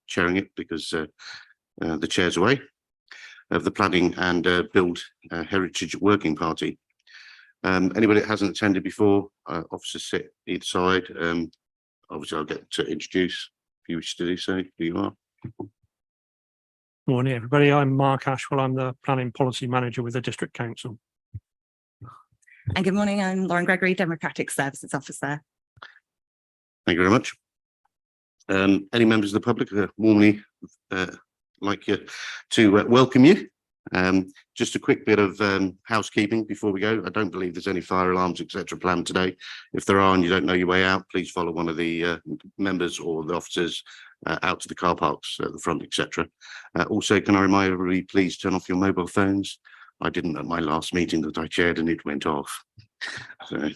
chairing it because the chair's away, of the Planning and Build Heritage Working Party. Anybody that hasn't attended before, officers sit either side. Obviously, I'll get to introduce if you wish to do so. Who you are. Morning, everybody. I'm Mark Ashwell. I'm the Planning Policy Manager with the District Council. And good morning, I'm Lauren Gregory, Democratic Services Officer. Thank you very much. Any members of the public warmly like to welcome you. Just a quick bit of housekeeping before we go. I don't believe there's any fire alarms, etc. planned today. If there are and you don't know your way out, please follow one of the members or the officers out to the car parks at the front, etc. Also, can I remind everybody, please turn off your mobile phones. I didn't at my last meeting that I chaired and it went off. So.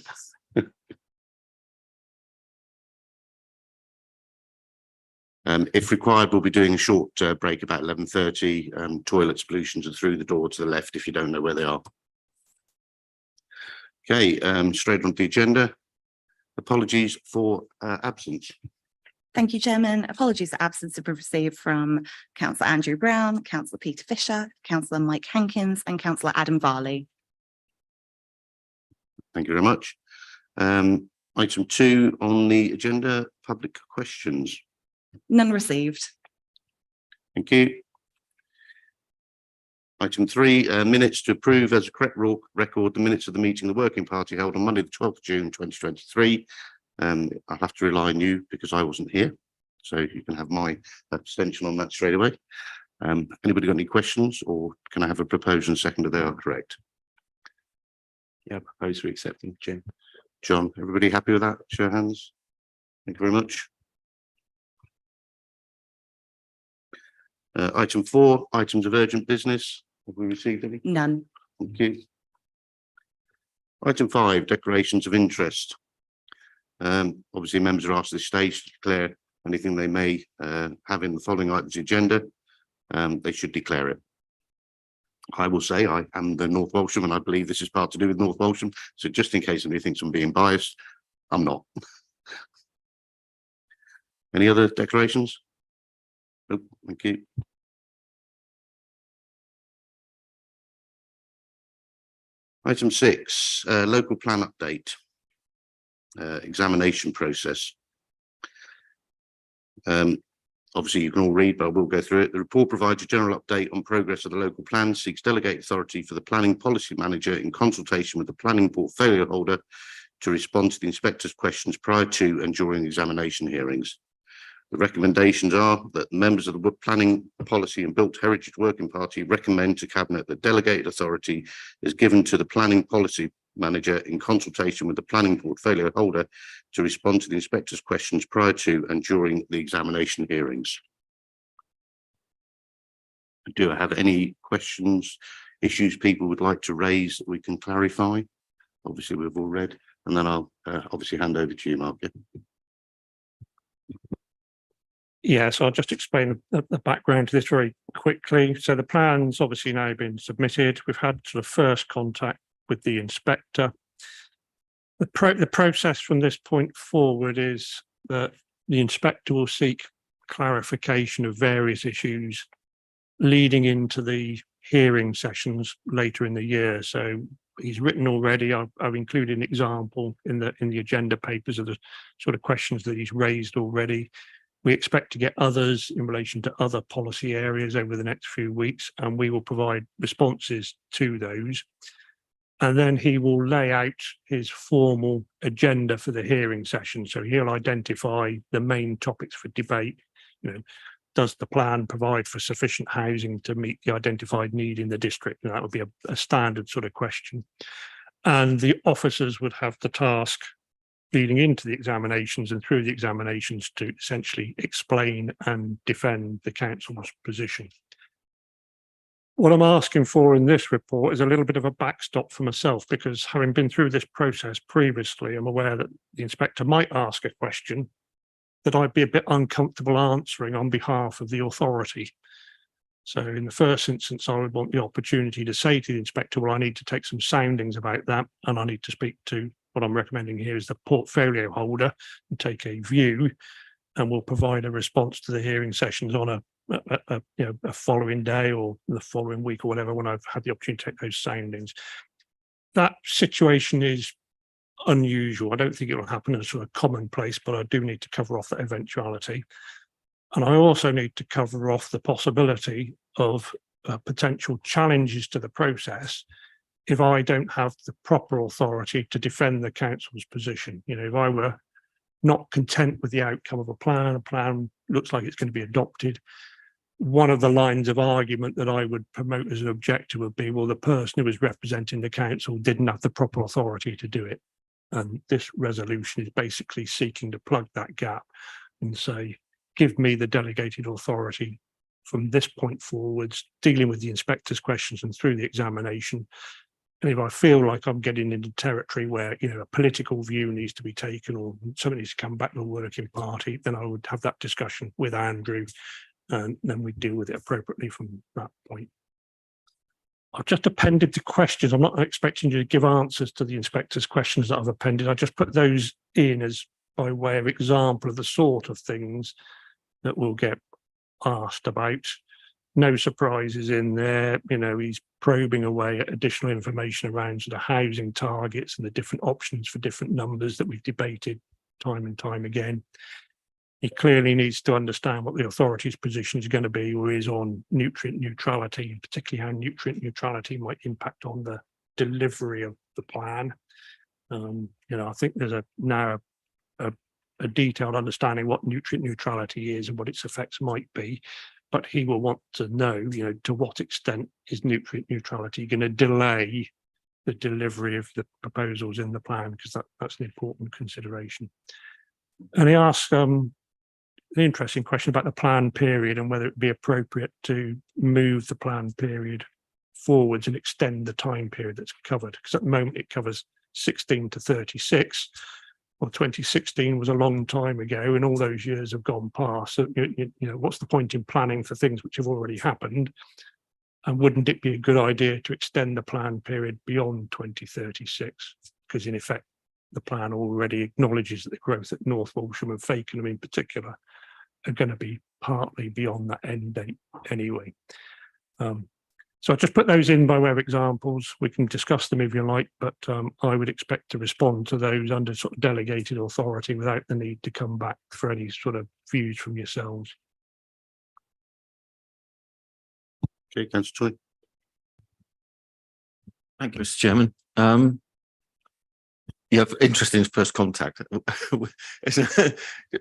If required, we'll be doing a short break about 11:30. Toilet solutions are through the door to the left if you don't know where they are. Okay, straight on the agenda. Apologies for absence. Thank you, Chairman. Apologies for absence have been received from Councillor Andrew Brown, Councillor Peter Fisher, Councillor Mike Hankins and Councillor Adam Varley. Thank you very much. Item 2 on the agenda, public questions. None received. Thank you. Item 3, minutes to approve as a correct record the minutes of the meeting of the Working Party held on Monday the 12th of June 2023. I'll have to rely on you because I wasn't here, so you can have my abstention on that straight away. Anybody got any questions, or can I have a proposal and second that they are correct? Yeah, propose for accepting, Jim. John, everybody happy with that? Show of hands. Thank you very much. Item 4, items of urgent business. Have we received any? None. Thank you. Item 5, declarations of interest. Obviously, members are asked at this stage to declare anything they may have in the following items of the agenda. They should declare it. I will say I am the North Walsham and I believe this is part to do with North Walsham. So just in case anybody thinks I'm being biased, I'm not. Any other declarations? Oh, thank you. Item 6, local plan update, examination process. Obviously, you can all read, but I will go through it. The report provides a general update on progress of the local plan, seeks delegate authority for the planning policy manager in consultation with the planning portfolio holder to respond to the inspector's questions prior to and during examination hearings. The recommendations are that members of the Planning Policy and Built Heritage Working Party recommend to Cabinet that delegated authority is given to the Planning Policy Manager in consultation with the planning portfolio holder to respond to the inspector's questions prior to and during the examination hearings. Do I have any questions, issues people would like to raise that we can clarify? Obviously, we've all read, and then I'll obviously hand over to you, Mark. Yeah, so I'll just explain the background to this very quickly. So the plan's obviously now been submitted. We've had sort of first contact with the inspector. The process from this point forward is that the inspector will seek clarification of various issues leading into the hearing sessions later in the year. So he's written already. I've included an example in the agenda papers of the sort of questions that he's raised already. We expect to get others in relation to other policy areas over the next few weeks, and we will provide responses to those. And then he will lay out his formal agenda for the hearing session. So he'll identify the main topics for debate. You know, does the plan provide for sufficient housing to meet the identified need in the district? And that would be a standard sort of question. And the officers would have the task leading into the examinations and through the examinations to essentially explain and defend the council's position. What I'm asking for in this report is a little bit of a backstop for myself, because having been through this process previously, I'm aware that the inspector might ask a question that I'd be a bit uncomfortable answering on behalf of the authority. So in the first instance, I would want the opportunity to say to the inspector, well, I need to take some soundings about that, and I need to speak to what I'm recommending here is the portfolio holder and take a view. and we'll provide a response to the hearing sessions on a following day or the following week or whatever, when I've had the opportunity to take those soundings. That situation is unusual. I don't think it will happen as sort of commonplace, but I do need to cover off that eventuality. And I also need to cover off the possibility of potential challenges to the process if I don't have the proper authority to defend the council's position. You know, if I were not content with the outcome of a plan looks like it's going to be adopted, one of the lines of argument that I would promote as an objective would be, well, the person who was representing the council didn't have the proper authority to do it. And this resolution is basically seeking to plug that gap and say, give me the delegated authority from this point forwards, dealing with the inspector's questions and through the examination. And if I feel like I'm getting into territory where, you know, a political view needs to be taken or something needs to come back to a working party, then I would have that discussion with Andrew, and then we deal with it appropriately from that point. I've just appended the questions. I'm not expecting you to give answers to the inspector's questions that I've appended. I just put those in as by way of example of the sort of things that will get asked about. No surprises in there. You know, he's probing away at additional information around sort of housing targets and the different options for different numbers that we've debated time and time again. He clearly needs to understand what the authority's position is going to be or is on nutrient neutrality, and particularly how nutrient neutrality might impact on the delivery of the plan. You know, I think there's now a detailed understanding what nutrient neutrality is and what its effects might be, but he will want to know, you know, to what extent is nutrient neutrality going to delay the delivery of the proposals in the plan, because that's an important consideration. And he asks an interesting question about the plan period and whether it would be appropriate to move the plan period forwards and extend the time period that's covered, because at the moment it covers 16 to 36. Well, 2016 was a long time ago, and all those years have gone past. So, you know, what's the point in planning for things which have already happened? And wouldn't it be a good idea to extend the plan period beyond 2036? Because in effect, the plan already acknowledges that the growth at North Walsham and Fakenham in particular are going to be partly beyond that end date anyway. So I just put those in by way of examples. We can discuss them if you like, but I would expect to respond to those under sort of delegated authority without the need to come back for any sort of views from yourselves. Okay, Councillor Toy. Thank you, Mr. Chairman. Yeah, interesting first contact. When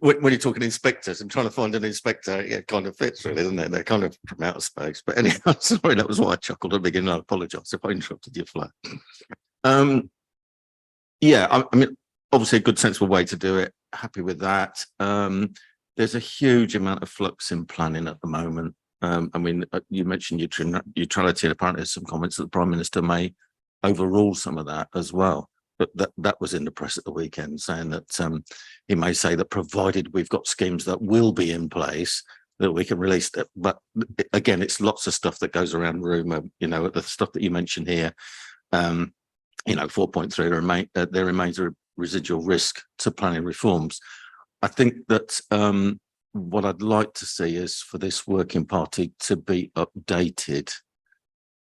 you're talking inspectors and trying to find an inspector, it kind of fits really, doesn't it? They're kind of from outer space. But anyhow, sorry, that was why I chuckled at the beginning. I apologise if I interrupted your flow. Yeah, I mean, obviously a good sensible way to do it. Happy with that. There's a huge amount of flux in planning at the moment. I mean, you mentioned neutrality, and apparently there's some comments that the Prime Minister may overrule some of that as well. But that was in the press at the weekend, saying that he may say that provided we've got schemes that will be in place, that we can release that. But again, it's lots of stuff that goes around rumour, you know, the stuff that you mentioned here, you know, 4.3 there remains a residual risk to planning reforms. I think that what I'd like to see is for this working party to be updated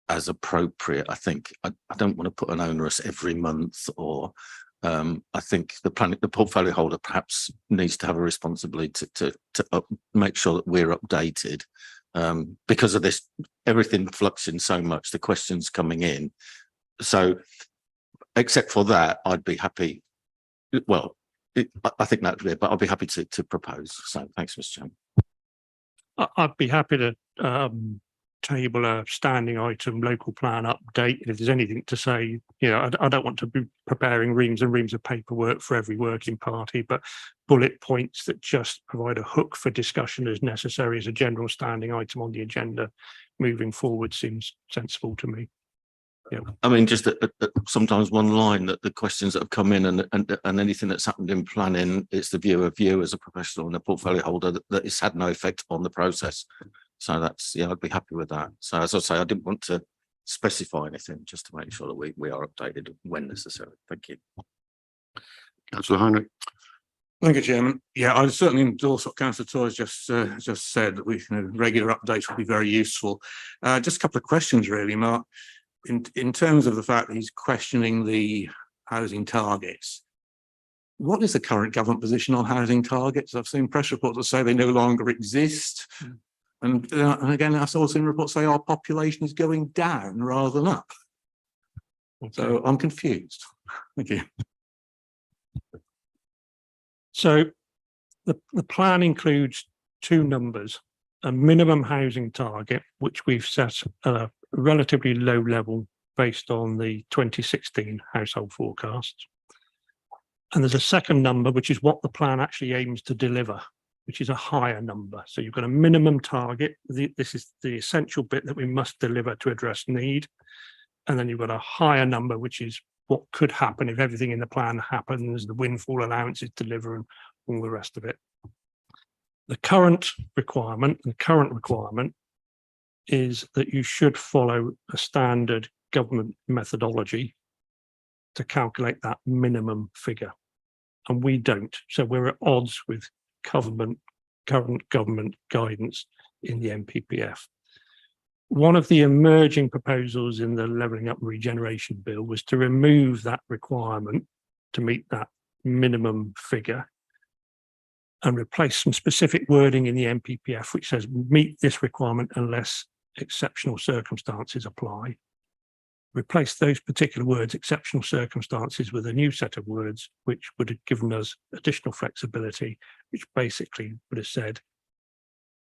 as appropriate. I think I don't want to put an onerous every month, or I think the portfolio holder perhaps needs to have a responsibility to make sure that we're updated because of this, everything fluxing so much, the questions coming in. So except for that, I'd be happy. Well, I think that's it, but I'll be happy to propose. So thanks, Mr. Chairman. I'd be happy to table a standing item local plan update. If there's anything to say, you know, I don't want to be preparing reams and reams of paperwork for every working party, but bullet points that just provide a hook for discussion as necessary as a general standing item on the agenda moving forward seems sensible to me. Yeah. I mean, just sometimes one line that the questions that have come in and anything that's happened in planning, it's the view of you as a professional and a portfolio holder that it's had no effect on the process. So that's, yeah, I'd be happy with that. So as I say, I didn't want to specify anything, just to make sure that we are updated when necessary. Thank you. Councillor Heinrich. Thank you, Chairman. Yeah, I certainly endorse what Councillor Toy's just said, that regular updates will be very useful. Just a couple of questions really, Mark. In terms of the fact that he's questioning the housing targets, what is the current government position on housing targets? I've seen press reports that say they no longer exist. And again, I've also seen reports say our population is going down rather than up. So I'm confused. Thank you. So the plan includes two numbers, a minimum housing target, which we've set at a relatively low level based on the 2016 household forecasts. And there's a second number, which is what the plan actually aims to deliver, which is a higher number. So you've got a minimum target. This is the essential bit that we must deliver to address need. And then you've got a higher number, which is what could happen if everything in the plan happens, the windfall allowances deliver and all the rest of it. The current requirement is that you should follow a standard government methodology to calculate that minimum figure. And we don't. So we're at odds with current government guidance in the NPPF. One of the emerging proposals in the Levelling Up and Regeneration Bill was to remove that requirement to meet that minimum figure and replace some specific wording in the NPPF which says meet this requirement unless exceptional circumstances apply. Replace those particular words, exceptional circumstances, with a new set of words which would have given us additional flexibility, which basically would have said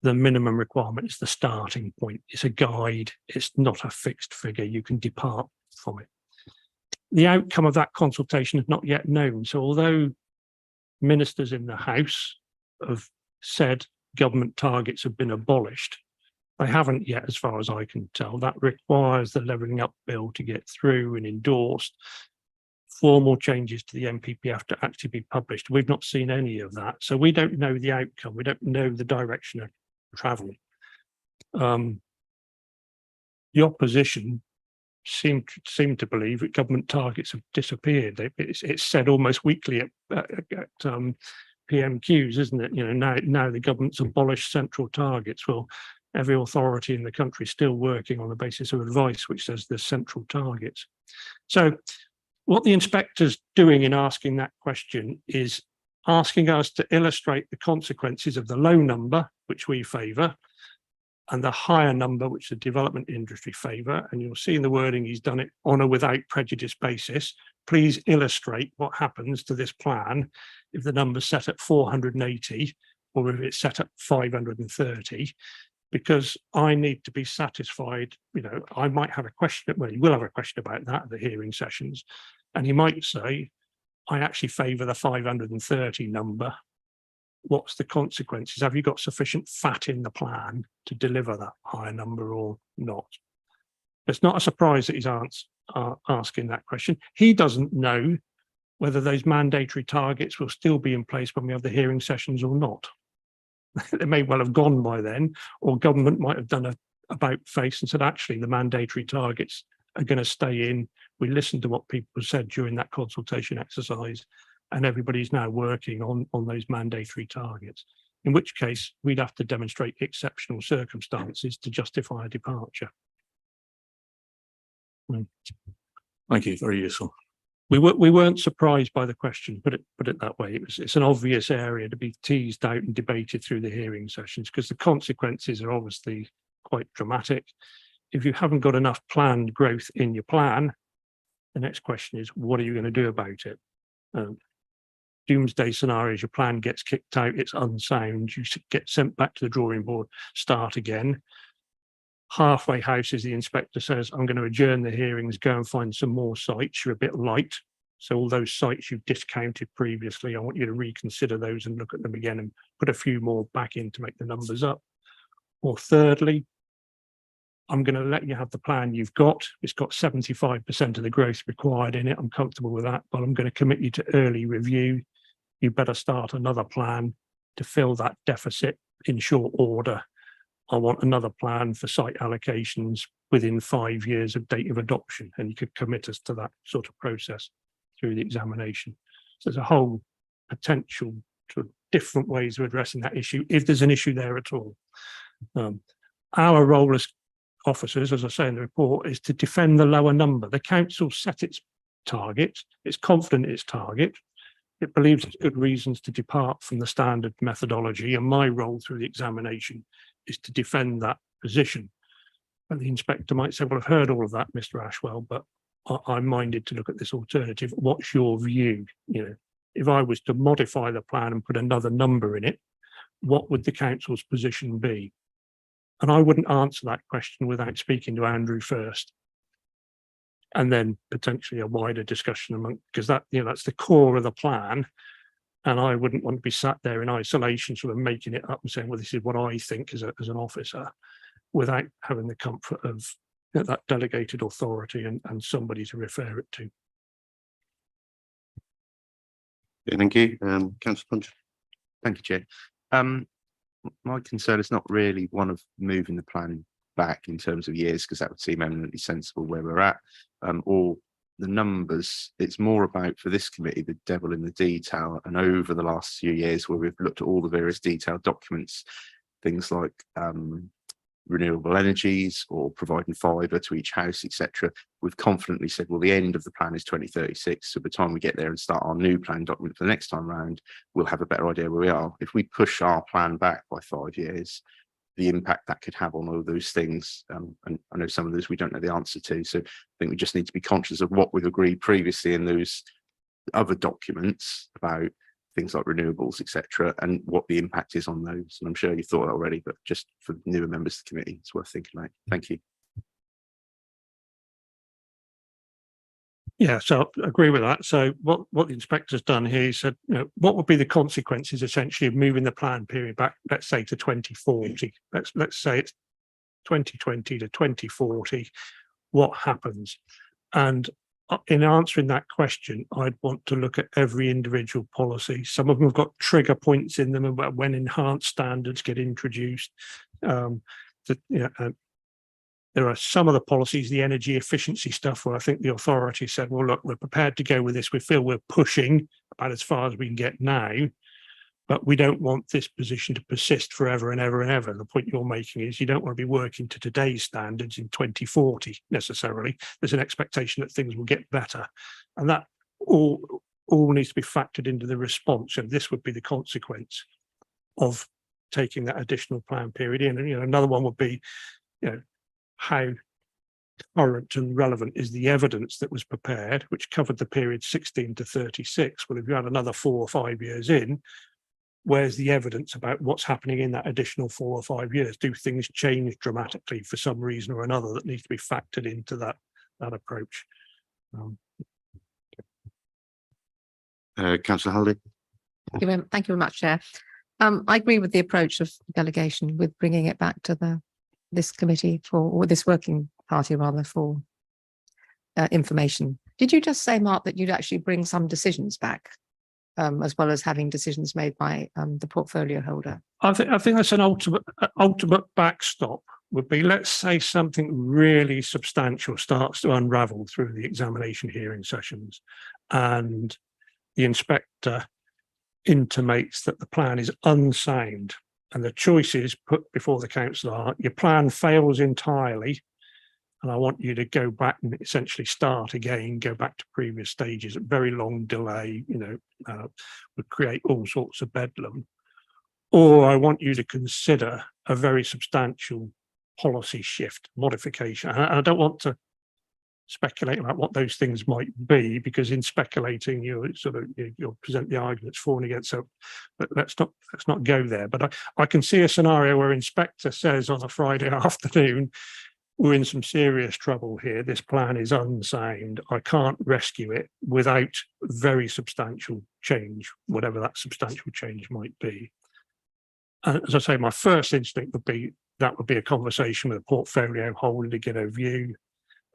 the minimum requirement is the starting point. It's a guide. It's not a fixed figure. You can depart from it. The outcome of that consultation is not yet known. So although ministers in the House have said government targets have been abolished, they haven't yet, as far as I can tell. That requires the Levelling Up Bill to get through and endorsed, formal changes to the NPPF to actually be published. We've not seen any of that. So we don't know the outcome. We don't know the direction of travel. The opposition seem to believe that government targets have disappeared. It's said almost weekly at PMQs, isn't it? You know, now the government's abolished central targets. Well, every authority in the country is still working on the basis of advice which says there's central targets. So what the inspector's doing in asking that question is asking us to illustrate the consequences of the low number, which we favour, and the higher number, which the development industry favour. And you'll see in the wording, he's done it on a without prejudice basis. Please illustrate what happens to this plan if the number's set at 480 or if it's set at 530, because I need to be satisfied. You know, I might have a question, well, he will have a question about that at the hearing sessions, and he might say, I actually favour the 530 number. What's the consequences? Have you got sufficient fat in the plan to deliver that higher number or not? It's not a surprise that he's asking that question. He doesn't know whether those mandatory targets will still be in place when we have the hearing sessions or not. They may well have gone by then, or government might have done a about face and said, actually, the mandatory targets are going to stay in. We listened to what people said during that consultation exercise, and everybody's now working on those mandatory targets, in which case we'd have to demonstrate exceptional circumstances to justify a departure. Thank you, very useful. We weren't surprised by the question, put it that way. It's an obvious area to be teased out and debated through the hearing sessions, because the consequences are obviously quite dramatic. If you haven't got enough planned growth in your plan, the next question is, what are you going to do about it? Doomsday scenarios, your plan gets kicked out, it's unsound, you get sent back to the drawing board, start again. Halfway houses, the inspector says, I'm going to adjourn the hearings, go and find some more sites. You're a bit light. So all those sites you've discounted previously, I want you to reconsider those and look at them again and put a few more back in to make the numbers up. Or thirdly, I'm going to let you have the plan you've got. It's got 75% of the growth required in it. I'm comfortable with that, but I'm going to commit you to early review. You better start another plan to fill that deficit in short order. I want another plan for site allocations within 5 years of date of adoption, and you could commit us to that sort of process through the examination. So there's a whole potential to different ways of addressing that issue, if there's an issue there at all. Our role as officers, as I say in the report, is to defend the lower number. The council set its target, it's confident in its target, it believes it's good reasons to depart from the standard methodology, and my role through the examination is to defend that position. And the inspector might say, well, I've heard all of that, Mr. Ashwell, but I'm minded to look at this alternative. What's your view? You know, if I was to modify the plan and put another number in it, what would the council's position be? And I wouldn't answer that question without speaking to Andrew first, and then potentially a wider discussion among, because that, you know, that's the core of the plan. And I wouldn't want to be sat there in isolation, sort of making it up and saying, well, this is what I think as an officer, without having the comfort of that delegated authority and somebody to refer it to. Yeah, thank you. Councillor Punch. Thank you, Chair. My concern is not really one of moving the plan back in terms of years, because that would seem eminently sensible where we're at, or the numbers. It's more about, for this committee, the devil in the detail. And over the last few years, where we've looked at all the various detailed documents, things like renewable energies or providing fibre to each house, etc., we've confidently said, well, the end of the plan is 2036. So by the time we get there and start our new plan document for the next time round, we'll have a better idea where we are. If we push our plan back by 5 years, the impact that could have on all those things, and I know some of those we don't know the answer to. So I think we just need to be conscious of what we've agreed previously in those other documents about things like renewables, etc., and what the impact is on those. And I'm sure you thought that already, but just for newer members of the committee, it's worth thinking about. Thank you. Yeah, so I agree with that. So what the inspector's done here, he said, you know, what would be the consequences essentially of moving the plan period back, let's say, to 2040? Let's say it's 2020 to 2040. What happens? And in answering that question, I'd want to look at every individual policy. Some of them have got trigger points in them about when enhanced standards get introduced. There are some of the policies, the energy efficiency stuff, where I think the authority said, well, look, we're prepared to go with this. We feel we're pushing about as far as we can get now, but we don't want this position to persist forever and ever and ever. The point you're making is you don't want to be working to today's standards in 2040 necessarily. There's an expectation that things will get better. And that all needs to be factored into the response. And this would be the consequence of taking that additional plan period in. And, you know, another one would be, you know, how current and relevant is the evidence that was prepared, which covered the period 16 to 36. Well, if you had another 4 or 5 years in, where's the evidence about what's happening in that additional 4 or 5 years? Do things change dramatically for some reason or another that needs to be factored into that approach? Councillor Halliday. Thank you very much, Chair. I agree with the approach of delegation, with bringing it back to this committee or this working party rather, for information. Did you just say, Mark, that you'd actually bring some decisions back, as well as having decisions made by the portfolio holder? I think that's an ultimate backstop would be, let's say something really substantial starts to unravel through the examination hearing sessions, and the inspector intimates that the plan is unsound, and the choices put before the council are, your plan fails entirely, and I want you to go back and essentially start again, go back to previous stages. A very long delay, you know, would create all sorts of bedlam. Or I want you to consider a very substantial policy shift, modification. And I don't want to speculate about what those things might be, because in speculating you'll present the arguments for and against. So, but let's not go there. But I can see a scenario where inspector says on a Friday afternoon, we're in some serious trouble here. This plan is unsound. I can't rescue it without very substantial change, whatever that substantial change might be. And as I say, my first instinct would be that would be a conversation with a portfolio holder to get a view.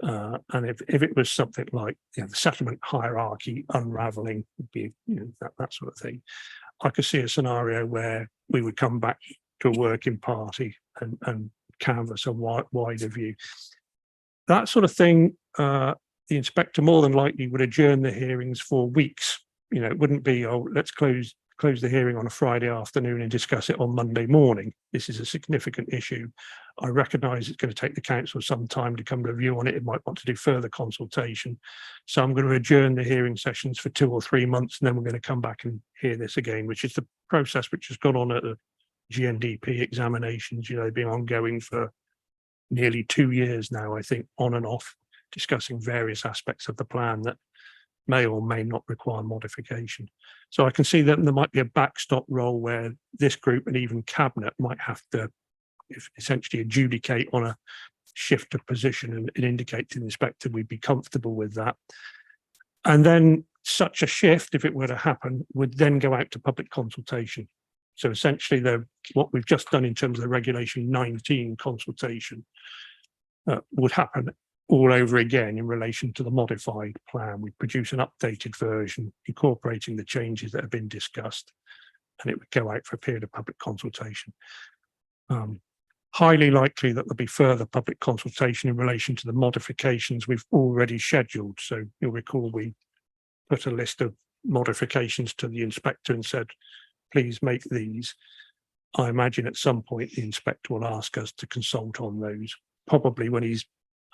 And if it was something like, you know, the settlement hierarchy unraveling, would be, you know, that sort of thing, I could see a scenario where we would come back to a working party and canvass a wider view. That sort of thing, the inspector more than likely would adjourn the hearings for weeks. You know, it wouldn't be, oh, let's close close the hearing on a Friday afternoon and discuss it on Monday morning. This is a significant issue. I recognise it's going to take the council some time to come to a view on it. It might want to do further consultation. So I'm going to adjourn the hearing sessions for 2 or 3 months, and then we're going to come back and hear this again, which is the process which has gone on at the GNDP examinations, been ongoing for nearly 2 years now, I think, on and off, discussing various aspects of the plan that may or may not require modification. So I can see that there might be a backstop role where this group and even cabinet might have to essentially adjudicate on a shift of position and indicate to the inspector we'd be comfortable with that. And then such a shift, if it were to happen, would then go out to public consultation. So essentially, what we've just done in terms of the Regulation 19 consultation would happen all over again in relation to the modified plan. We produce an updated version incorporating the changes that have been discussed, and it would go out for a period of public consultation. Highly likely that there'll be further public consultation in relation to the modifications we've already scheduled. So you'll recall we put a list of modifications to the inspector and said, please make these. I imagine at some point the inspector will ask us to consult on those, probably when he's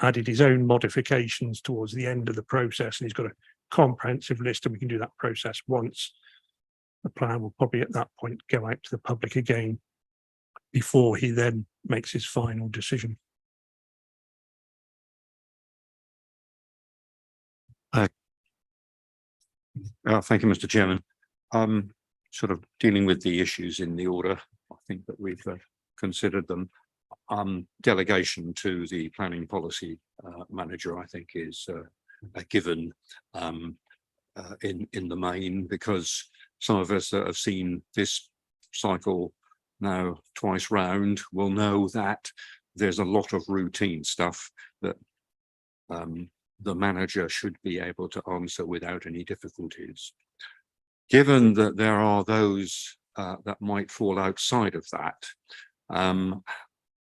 added his own modifications towards the end of the process, and he's got a comprehensive list, and we can do that process once. The plan will probably at that point go out to the public again before he then makes his final decision. Thank you, Mr. Chairman. Sort of dealing with the issues in the order, I think that we've considered them. Delegation to the planning policy manager, I think, is a given in the main, because some of us that have seen this cycle now twice round will know that there's a lot of routine stuff that the manager should be able to answer without any difficulties. Given that there are those that might fall outside of that,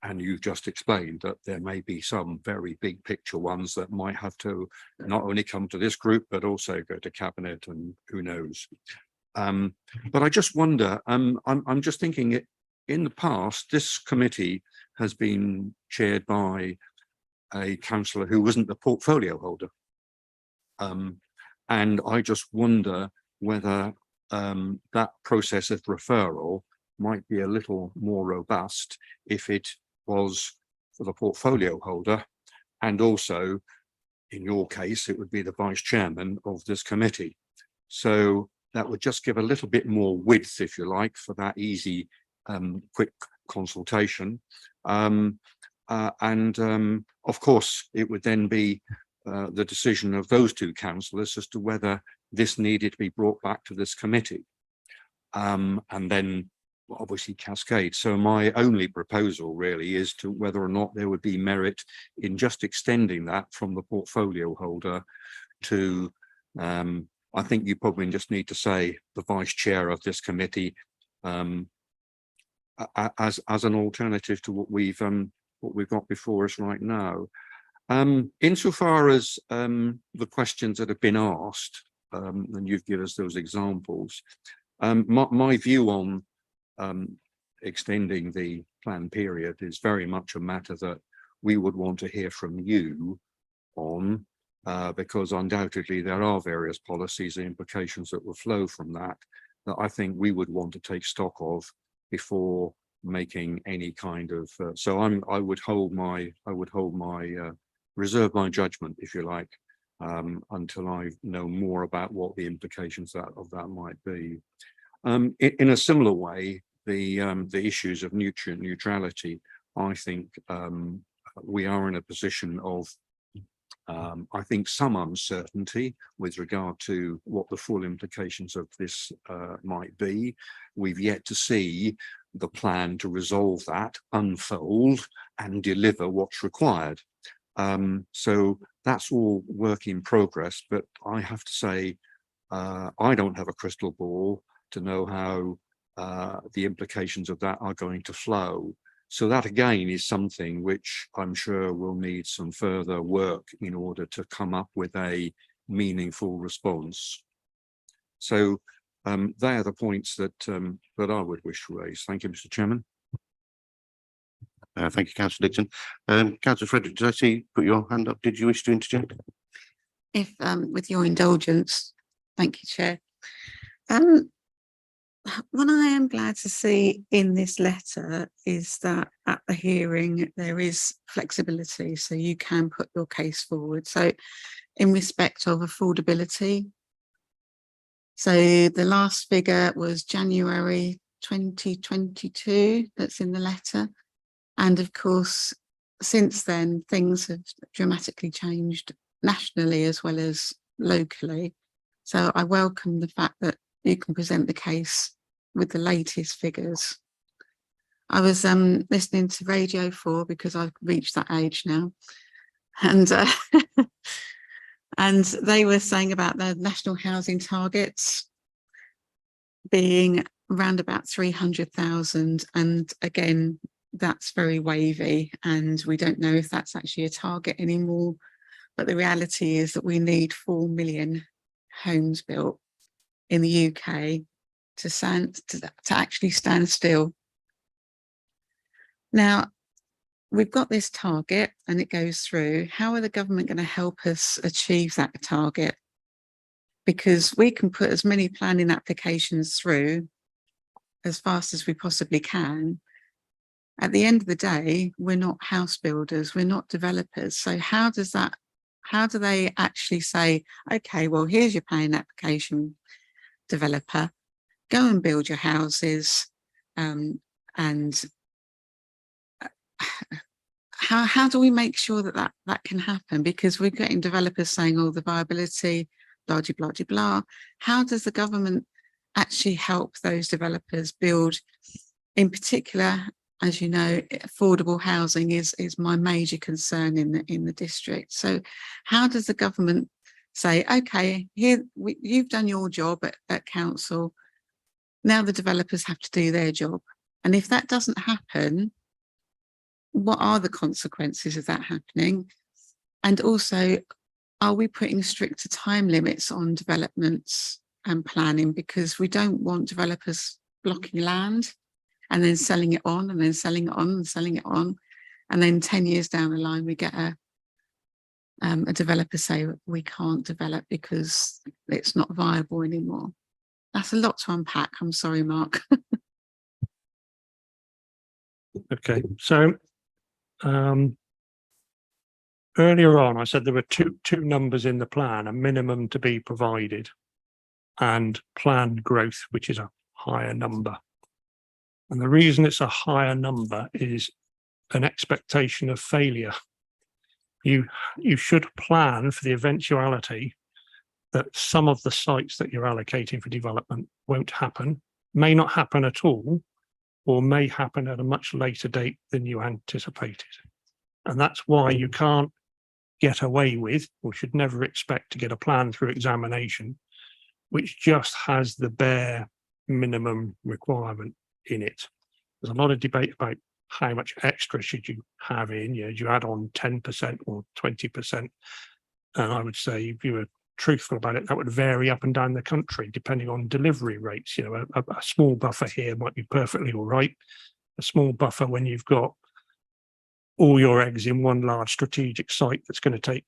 and you've just explained that there may be some very big picture ones that might have to not only come to this group, but also go to cabinet and who knows. But I just wonder, I'm just thinking, in the past, this committee has been chaired by a councillor who wasn't the portfolio holder. And I just wonder whether that process of referral might be a little more robust if it was for the portfolio holder, and also in your case it would be the vice chairman of this committee. So that would just give a little bit more width, if you like, for that easy quick consultation. And of course it would then be the decision of those two councillors as to whether this needed to be brought back to this committee, and then obviously cascade. So my only proposal really is to whether or not there would be merit in just extending that from the portfolio holder to, I think you probably just need to say the vice chair of this committee, as an alternative to what we've got before us right now. Insofar as the questions that have been asked, and you've given us those examples, my view on extending the plan period is very much a matter that we would want to hear from you on, because undoubtedly there are various policies and implications that will flow from that I think we would want to take stock of before making any kind of so I would reserve my judgment, if you like, until I know more about what the implications of that might be. In a similar way, the issues of nutrient neutrality, I think we are in a position of I think some uncertainty with regard to what the full implications of this might be. We've yet to see the plan to resolve that unfold and deliver what's required. So that's all work in progress, but I have to say I don't have a crystal ball to know how the implications of that are going to flow. So that again is something which I'm sure will need some further work in order to come up with a meaningful response. So They are the points that that I would wish to raise. Thank you, Mr. Chairman. Thank you, councillor Dixon. Councillor Frederick, did I see you put your hand up? Did you wish to interject? If, with your indulgence, thank you, Chair. What I am glad to see in this letter is that at the hearing, there is flexibility, so you can put your case forward. So in respect of affordability, so the last figure was January 2022, that's in the letter. And of course, since then, things have dramatically changed nationally as well as locally. So I welcome the fact that you can present the case with the latest figures. I was listening to Radio 4 because I've reached that age now. And and they were saying about the national housing targets being around about 300,000. And again, that's very wavy and we don't know if that's actually a target anymore. But the reality is that we need 4 million homes built in the UK to actually stand still. Now, we've got this target and it goes through. How are the government going to help us achieve that target? Because we can put as many planning applications through as fast as we possibly can. At the end of the day, we're not house builders, we're not developers. So how do they actually say, okay, well, here's your planning application, developer, go and build your houses, and how do we make sure that that can happen? Because we're getting developers saying, oh, the viability, blah, blah, blah, blah. How does the government actually help those developers build? In particular, as you know, affordable housing is my major concern in the district. So how does the government say, okay, here you've done your job at council, now the developers have to do their job? And if that doesn't happen, what are the consequences of that happening? And also, are we putting stricter time limits on developments and planning? Because we don't want developers blocking land and then selling it on and then selling it on and selling it on. And then 10 years down the line, we get a developer say we can't develop because it's not viable anymore. That's a lot to unpack. I'm sorry, Mark. Okay, so earlier on, I said there were two numbers in the plan, a minimum to be provided and planned growth, which is a higher number. And the reason it's a higher number is an expectation of failure. You should plan for the eventuality that some of the sites that you're allocating for development won't happen, may not happen at all, or may happen at a much later date than you anticipated. And that's why you can't get away with, or should never expect to get a plan through examination, which just has the bare minimum requirement in it. There's a lot of debate about how much extra should you have in, do you add on 10% or 20%? And I would say if you were truthful about it, that would vary up and down the country depending on delivery rates. A small buffer here might be perfectly all right. A small buffer when you've got all your eggs in one large strategic site that's going to take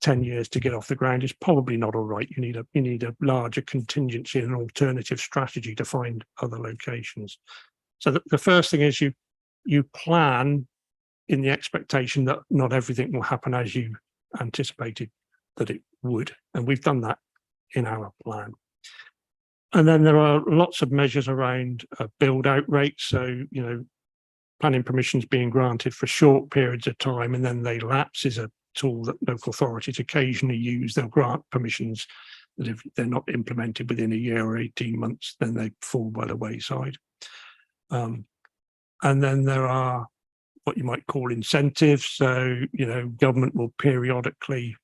10 years to get off the ground is probably not all right. You need a larger contingency and an alternative strategy to find other locations. So the first thing is you plan in the expectation that not everything will happen as you anticipated that it would, and we've done that in our plan. And then there are lots of measures around build out rates. So, planning permissions being granted for short periods of time and then they lapse is a tool that local authorities occasionally use. They'll grant permissions that if they're not implemented within a year or 18 months, then they fall by the wayside. And then there are what you might call incentives. So, government will periodically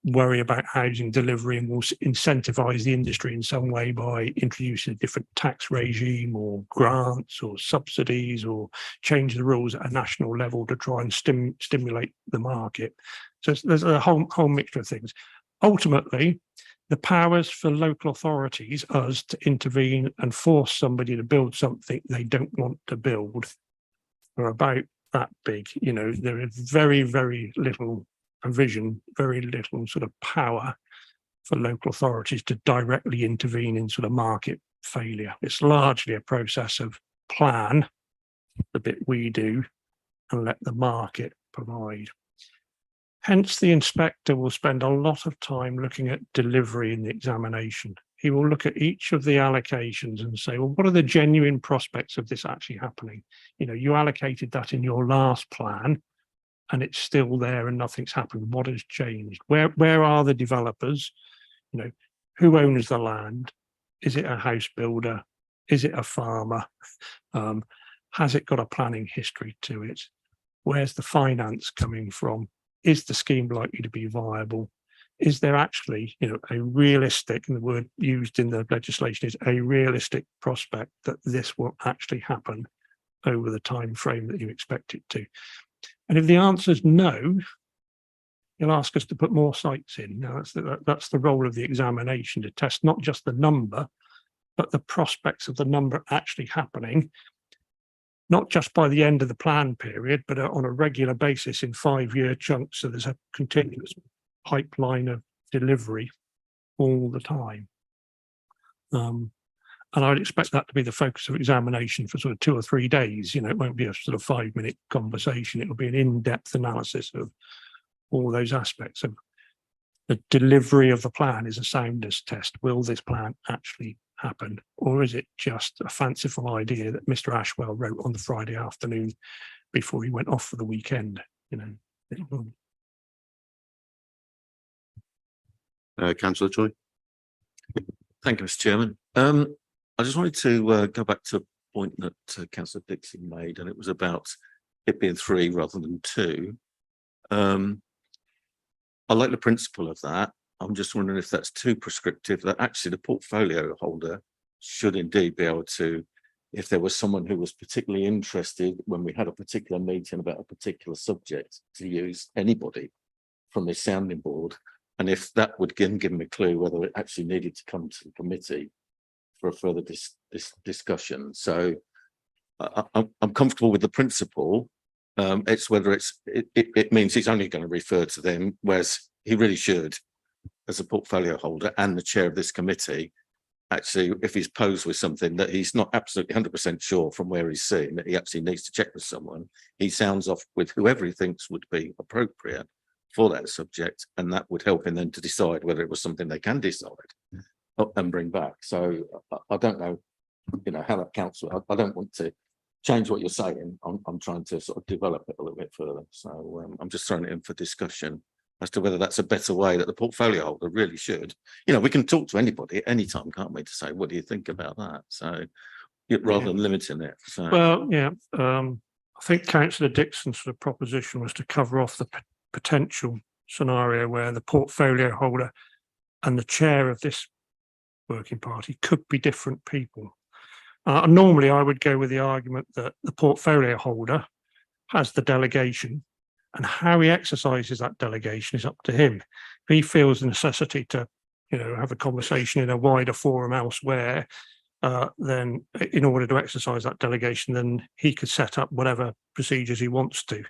worry about housing delivery and will incentivize the industry in some way by introducing a different tax regime or grants or subsidies or change the rules at a national level to try and stimulate the market. So there's a whole mixture of things. Ultimately, the powers for local authorities, us, to intervene and force somebody to build something they don't want to build are about that big. You know, there is very, very little provision, very little sort of power for local authorities to directly intervene in sort of market failure. It's largely a process of plan, the bit we do, and let the market provide. Hence, the inspector will spend a lot of time looking at delivery in the examination. He will look at each of the allocations and say, well, what are the genuine prospects of this actually happening? You know, you allocated that in your last plan and it's still there and nothing's happened. What has changed? Where are the developers? You know, who owns the land? Is it a house builder? Is it a farmer? Has it got a planning history to it? Where's the finance coming from? Is the scheme likely to be viable? Is there actually, you know, a realistic, and the word used in the legislation is a realistic prospect that this will actually happen over the time frame that you expect it to? And if the answer is no, you'll ask us to put more sites in. Now, that's the role of the examination, to test not just the number, but the prospects of the number actually happening, not just by the end of the plan period, but on a regular basis in 5-year chunks. So there's a continuous pipeline of delivery all the time. And I'd expect that to be the focus of examination for sort of 2 or 3 days. You know, it won't be a sort of 5-minute conversation. It'll be an in-depth analysis of all those aspects of the delivery of the plan. Is a soundness test. Will this plan actually happen, or is it just a fanciful idea that Mr. Ashwell wrote on the Friday afternoon before he went off for the weekend? You know. Councillor Choi. Thank you, Mr. Chairman. I just wanted to go back to a point that Councillor Dixon made, and it was about it being 3 rather than 2. I like the principle of that. I'm just wondering if that's too prescriptive, that actually the portfolio holder should indeed be able to, if there was someone who was particularly interested when we had a particular meeting about a particular subject, to use anybody from this sounding board. And if that would give them a clue whether it actually needed to come to the committee for a further discussion. So I'm comfortable with the principle. It's whether it means he's only going to refer to them, whereas he really should, as a portfolio holder and the chair of this committee, actually, if he's posed with something that he's not absolutely 100% sure from where he's seen, that he actually needs to check with someone, he sounds off with whoever he thinks would be appropriate for that subject, and that would help him then to decide whether it was something they can decide and bring back. So I don't know, you know, how that council, I don't want to change what you're saying. I'm trying to sort of develop it a little bit further. So I'm just throwing it in for discussion as to whether that's a better way that the portfolio holder really should. You know, we can talk to anybody at any time, can't we, to say, what do you think about that? So rather than limiting it. So. Well, yeah, I think Councillor Dixon's sort of proposition was to cover off the potential scenario where the portfolio holder and the chair of this working party could be different people. Normally, I would go with the argument that the portfolio holder has the delegation, and how he exercises that delegation is up to him. If he feels the necessity to, you know, have a conversation in a wider forum elsewhere, then in order to exercise that delegation, then he could set up whatever procedures he wants to.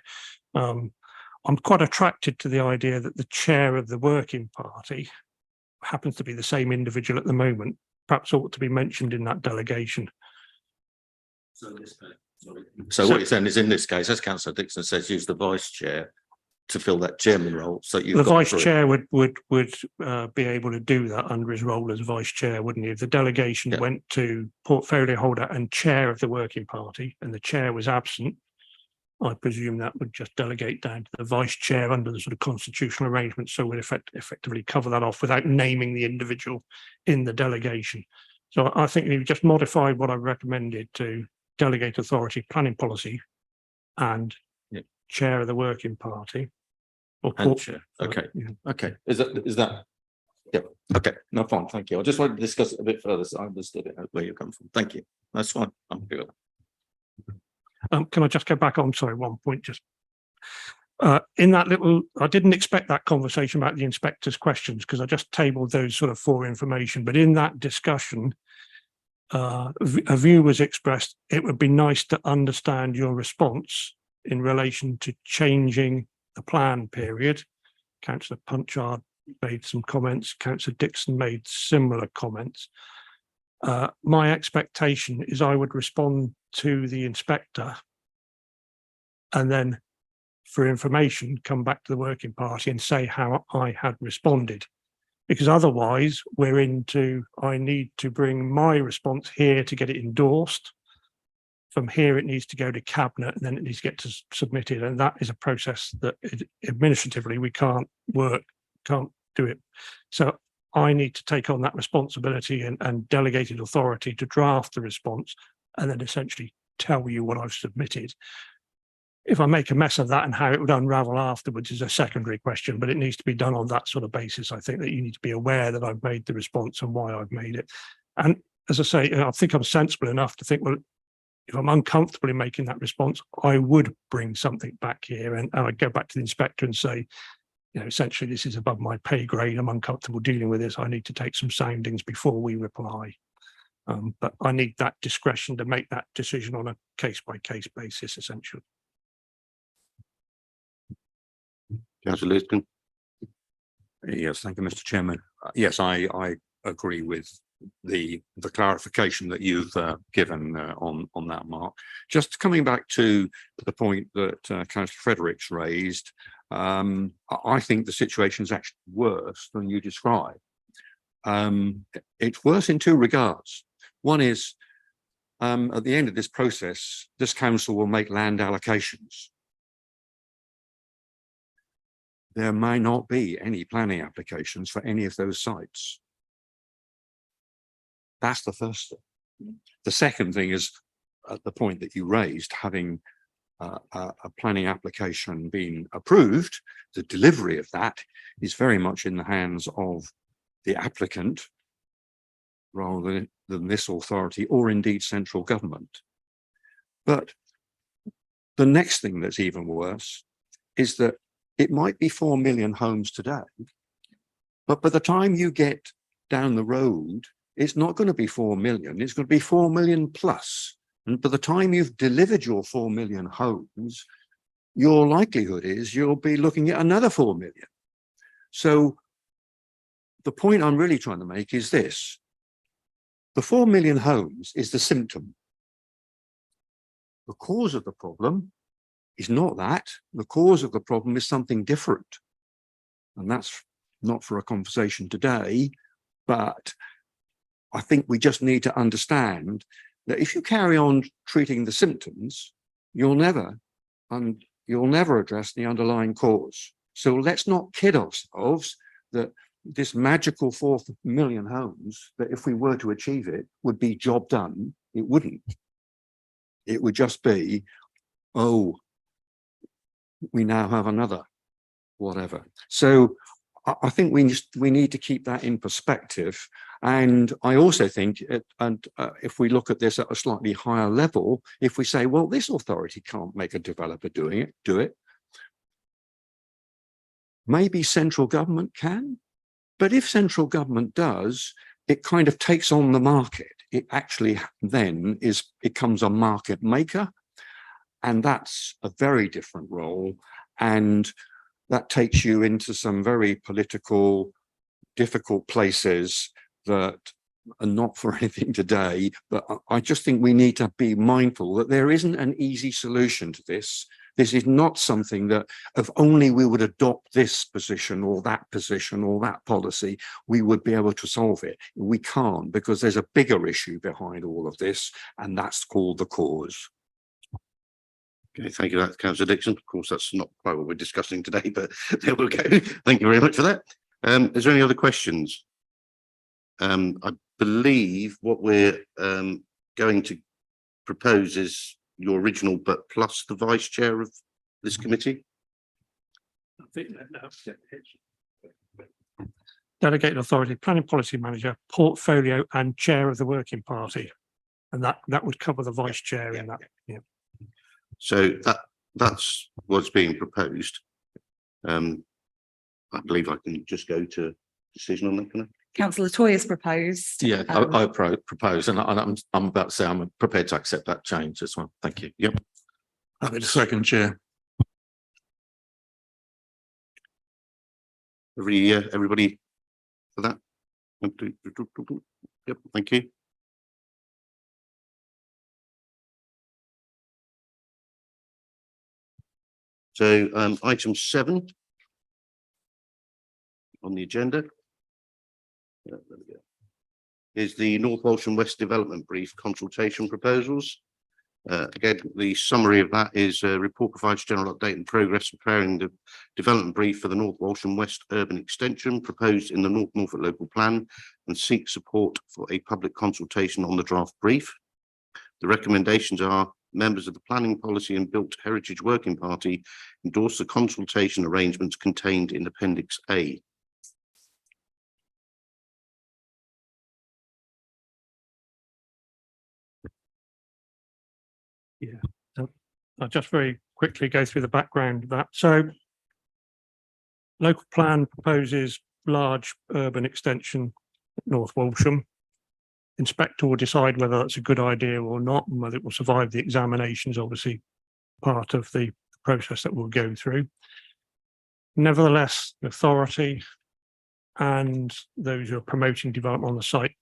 I'm quite attracted to the idea that the chair of the working party happens to be the same individual at the moment, perhaps ought to be mentioned in that delegation. So what you're saying is, in this case, as Councillor Dixon says, use the vice chair to fill that chairman role. So the vice chair would be able to do that under his role as vice chair, wouldn't he? If the delegation went to portfolio holder and chair of the working party, and the chair was absent, I presume that would just delegate down to the vice chair under the sort of constitutional arrangement. So we'd effectively cover that off without naming the individual in the delegation. So I think we've just modified what I recommended to delegate authority, planning policy, and chair of the working party. And chair. Okay. Okay. Is that? Yeah. Okay. No, fine. Thank you. I just wanted to discuss it a bit further, so I understood it, where you come from. Thank you. That's fine. I'm good. Can I just go back on, sorry, one point, just In that little, I didn't expect that conversation about the inspector's questions because I just tabled those sort of for information. But in that discussion, a view was expressed. It would be nice to understand your response in relation to changing the plan period. Councillor Punchard made some comments. Councillor Dixon made similar comments. My expectation is I would respond to the inspector and then, for information, come back to the working party and say how I had responded. Because otherwise we're into, I need to bring my response here to get it endorsed. From here, it needs to go to cabinet and then it needs to get submitted. And that is a process that administratively we can't do it. So I need to take on that responsibility and delegated authority to draft the response and then essentially tell you what I've submitted. If I make a mess of that and how it would unravel afterwards is a secondary question, but it needs to be done on that sort of basis. I think that you need to be aware that I've made the response and why I've made it. And as I say, I think I'm sensible enough to think, well, if I'm uncomfortable in making that response, I would bring something back here and I'd go back to the inspector and say, you know, essentially this is above my pay grade. I'm uncomfortable dealing with this. I need to take some soundings before we reply. But I need that discretion to make that decision on a case-by-case basis, essentially. Councillor Liston. Yes, thank you, Mr. Chairman. Yes, I agree with the clarification that you've given on that, Mark. Just coming back to the point that Councillor Fredericks raised, I think the situation is actually worse than you describe. It's worse in two regards. One is, at the end of this process, this council will make land allocations. There may not be any planning applications for any of those sites. That's the first thing. The second thing is, at the point that you raised, having a planning application being approved, the delivery of that is very much in the hands of the applicant rather than this authority or indeed central government. But the next thing that's even worse is that it might be 4 million homes today, but by the time you get down the road, it's not going to be 4 million, it's going to be 4 million plus. And by the time you've delivered your 4 million homes, your likelihood is you'll be looking at another 4 million. So the point I'm really trying to make is this. The 4 million homes is the symptom. The cause of the problem is not that. The cause of the problem is something different. And that's not for a conversation today, but I think we just need to understand that if you carry on treating the symptoms, you'll never address the underlying cause. So let's not kid ourselves that this magical 4 million homes, that if we were to achieve it, would be job done. It wouldn't. It would just be, oh, we now have another whatever. So I think we need to keep that in perspective. And I also think, if we look at this at a slightly higher level, if we say, well, this authority can't make a developer do it. Maybe central government can, but if central government does, it kind of takes on the market. It actually then becomes a market maker. And that's a very different role. And that takes you into some very political, difficult places that are not for anything today. But I just think we need to be mindful that there isn't an easy solution to this. This is not something that if only we would adopt this position or that policy, we would be able to solve it. We can't, because there's a bigger issue behind all of this, and that's called the cause. Okay, thank you for that, Councillor Dixon. Of course, that's not quite what we're discussing today, but there we go. Thank you very much for that. Is there any other questions? I believe what we're going to propose is your original, but plus the vice chair of this committee. I think delegated authority, planning policy manager, portfolio and chair of the working party. And that would cover the vice chair in that. Yeah. So that's what's being proposed. I believe I can just go to decision on that, can I? Councillor Toy has proposed. Yeah, um, I propose, and I'm about to say I'm prepared to accept that change as well. Thank you. Yep. Happy to second, Chair. Everybody for that? Yep, thank you. So item 7 on the agenda. Yeah, there we go. Is the North Walsham West Development Brief consultation proposals. Again, the summary of that is a report provides general update and progress preparing the development brief for the North Walsham West Urban Extension proposed in the North Norfolk Local Plan and seeks support for a public consultation on the draft brief. The recommendations are members of the Planning Policy and Built Heritage Working Party endorse the consultation arrangements contained in Appendix A. I'll just very quickly go through the background of that. So local plan proposes large urban extension at North Walsham. Inspector will decide whether that's a good idea or not, and whether it will survive the examinations, obviously part of the process that we'll go through. Nevertheless, the authority and those who are promoting development on the site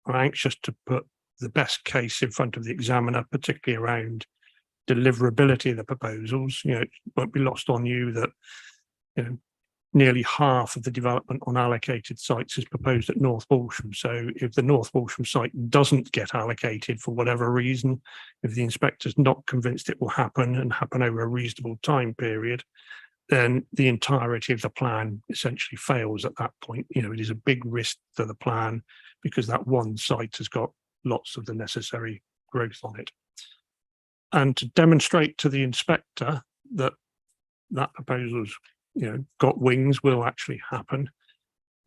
are anxious to put the best case in front of the examiner, particularly around deliverability of the proposals. You know, it won't be lost on you that, you know, nearly half of the development on allocated sites is proposed at North Walsham. So if the North Walsham site doesn't get allocated for whatever reason, if the inspector's not convinced it will happen and happen over a reasonable time period, then the entirety of the plan essentially fails at that point. You know, it is a big risk to the plan because that one site has got lots of the necessary growth on it. And to demonstrate to the inspector that that proposal's, you know, got wings, will actually happen,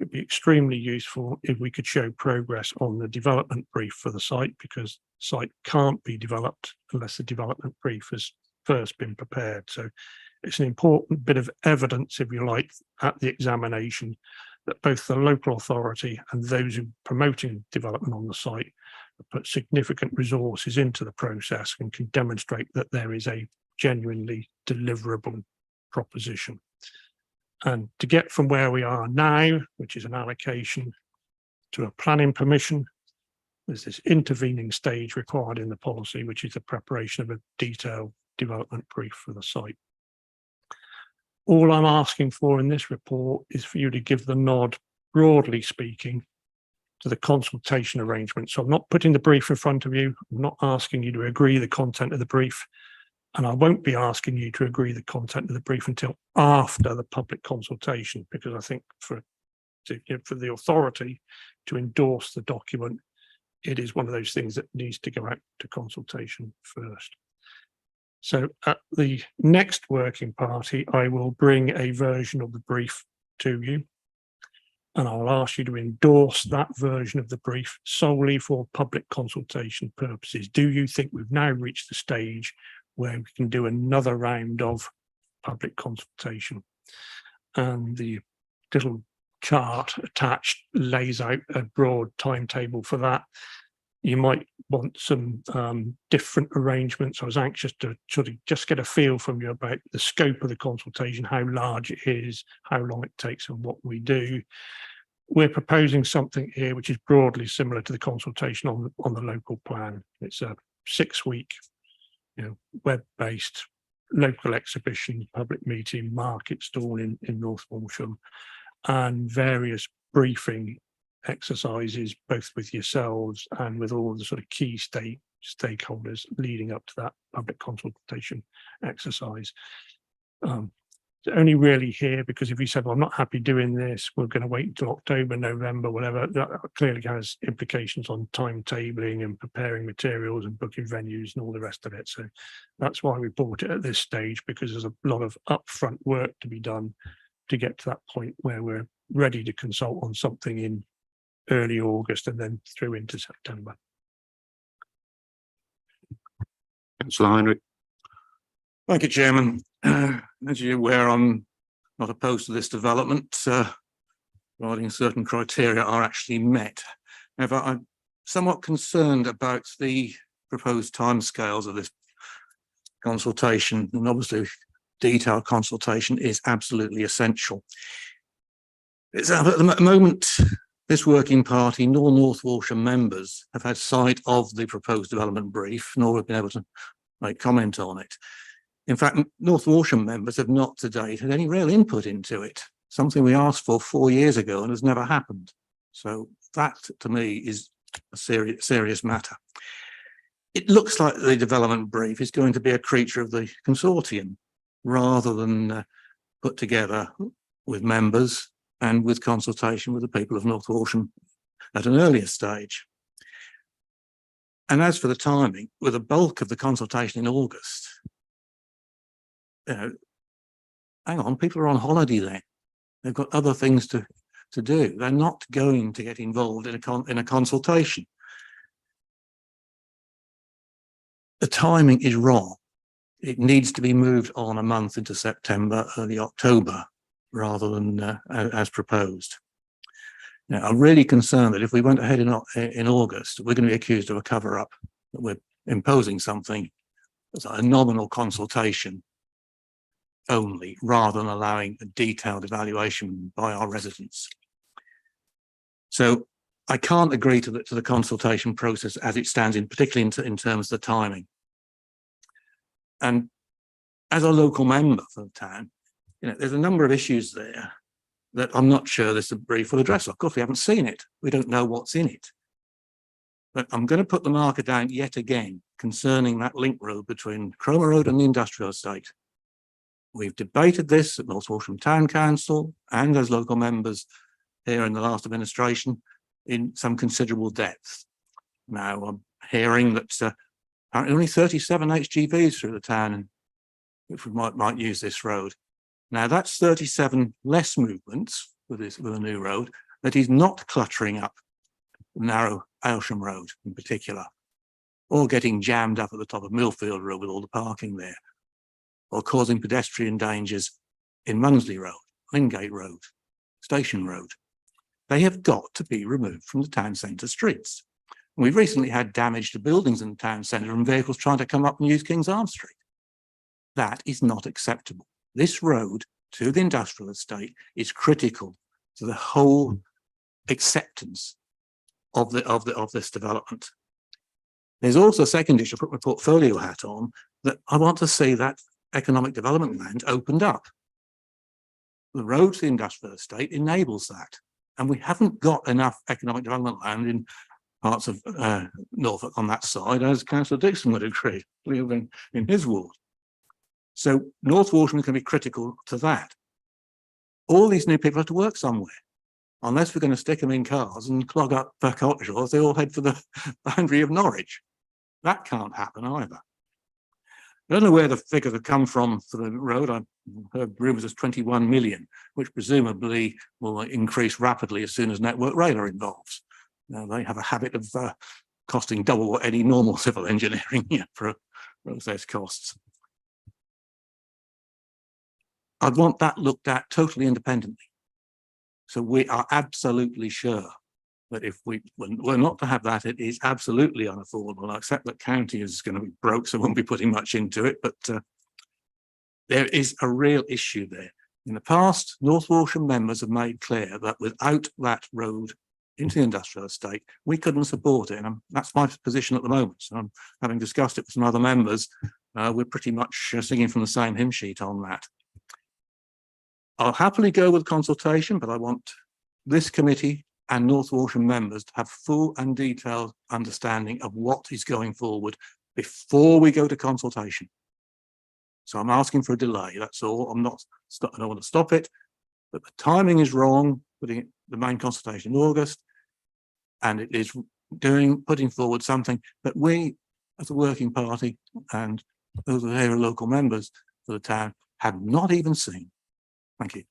it'd be extremely useful if we could show progress on the development brief for the site, because the site can't be developed unless the development brief has first been prepared. So it's an important bit of evidence, if you like, at the examination that both the local authority and those who are promoting development on the site have put significant resources into the process and can demonstrate that there is a genuinely deliverable proposition. And to get from where we are now, which is an allocation, to a planning permission, there's this intervening stage required in the policy, which is the preparation of a detailed development brief for the site. All I'm asking for in this report is for you to give the nod, broadly speaking, to the consultation arrangement. So I'm not putting the brief in front of you. I'm not asking you to agree the content of the brief. And I won't be asking you to agree the content of the brief until after the public consultation, because I think for the authority to endorse the document, it is one of those things that needs to go out to consultation first. So at the next working party, I will bring a version of the brief to you, and I'll ask you to endorse that version of the brief solely for public consultation purposes. Do you think we've now reached the stage where we can do another round of public consultation? And the little chart attached lays out a broad timetable for that. You might want some different arrangements. I was anxious to sort of just get a feel from you about the scope of the consultation, how large it is, how long it takes, and what we do. We're proposing something here which is broadly similar to the consultation on the local plan. It's a 6-week, you know, web-based local exhibition, public meeting, market stall in North Walsham, and various briefing exercises, both with yourselves and with all the sort of key stakeholders leading up to that public consultation exercise. It's only really here because if you said, well, I'm not happy doing this, we're going to wait until October, November, whatever, that clearly has implications on timetabling and preparing materials and booking venues and all the rest of it. So that's why we bought it at this stage, because there's a lot of upfront work to be done to get to that point where we're ready to consult on something in early August and then through into September. Councillor Heinrich. Thank you, Chairman. As you're aware, I'm not opposed to this development, providing certain criteria are actually met. However, I'm somewhat concerned about the proposed timescales of this consultation, and obviously detailed consultation is absolutely essential. It's at the moment, this working party nor North Walsham members have had sight of the proposed development brief, nor have been able to make comment on it. In fact, North Walsham members have not to date had any real input into it, something we asked for 4 years ago and has never happened. So that to me is a serious matter. It looks like the development brief is going to be a creature of the consortium rather than put together with members and with consultation with the people of North Walsham at an earlier stage. And as for the timing, with the bulk of the consultation in August, you know, hang on, people are on holiday then. They've got other things to do. They're not going to get involved in a consultation. The timing is wrong. It needs to be moved on a month into September, early October, rather than as proposed. Now, I'm really concerned that if we went ahead in August, we're going to be accused of a cover-up, that we're imposing something as a nominal consultation only, rather than allowing a detailed evaluation by our residents. So I can't agree to the consultation process as it stands, particularly in terms of the timing. And as a local member for the town, you know, there's a number of issues there that I'm not sure this brief will address. Of course, we haven't seen it. We don't know what's in it. But I'm going to put the marker down yet again concerning that link road between Cromer Road and the industrial estate. We've debated this at North Walsham Town Council and as local members here in the last administration in some considerable depth. Now I'm hearing that apparently only 37 HGVs through the town, and if we might use this road. Now that's 37 less movements with a new road that is not cluttering up the narrow Aylsham Road in particular, or getting jammed up at the top of Millfield Road with all the parking there, or causing pedestrian dangers in Munsley Road, Lingate Road, Station Road. They have got to be removed from the town centre streets. And we've recently had damage to buildings in the town centre and vehicles trying to come up and use King's Arms Street. That is not acceptable. This road to the industrial estate is critical to the whole acceptance of this development. There's also a second issue, I put my portfolio hat on, that I want to see that economic development land opened up. The road to the industrial estate enables that. And we haven't got enough economic development land in parts of Norfolk on that side, as Councillor Dixon would agree, living in his ward. So North Walsham is going to be critical to that. All these new people have to work somewhere. Unless we're going to stick them in cars and clog up Cotswold, they all head for the boundary of Norwich. That can't happen either. I don't know where the figures have come from for the road. I've heard rumours of 21 million, which presumably will increase rapidly as soon as Network Rail are involved. Now, they have a habit of costing double what any normal civil engineering process costs. I'd want that looked at totally independently. So we are absolutely sure that if we're not to have that, it is absolutely unaffordable. I accept that county is going to be broke, so we won't be putting much into it, but there is a real issue there. In the past, North Walsham members have made clear that without that road into the industrial estate, we couldn't support it. And that's my position at the moment. So I'm having discussed it with some other members. We're pretty much singing from the same hymn sheet on that. I'll happily go with consultation, but I want this committee and North Walsham members to have full and detailed understanding of what is going forward before we go to consultation. So I'm asking for a delay, that's all. I don't want to stop it, but the timing is wrong, putting the main consultation in August, and it is putting forward something that we as a working party and those who are local members for the town have not even seen. Thank you.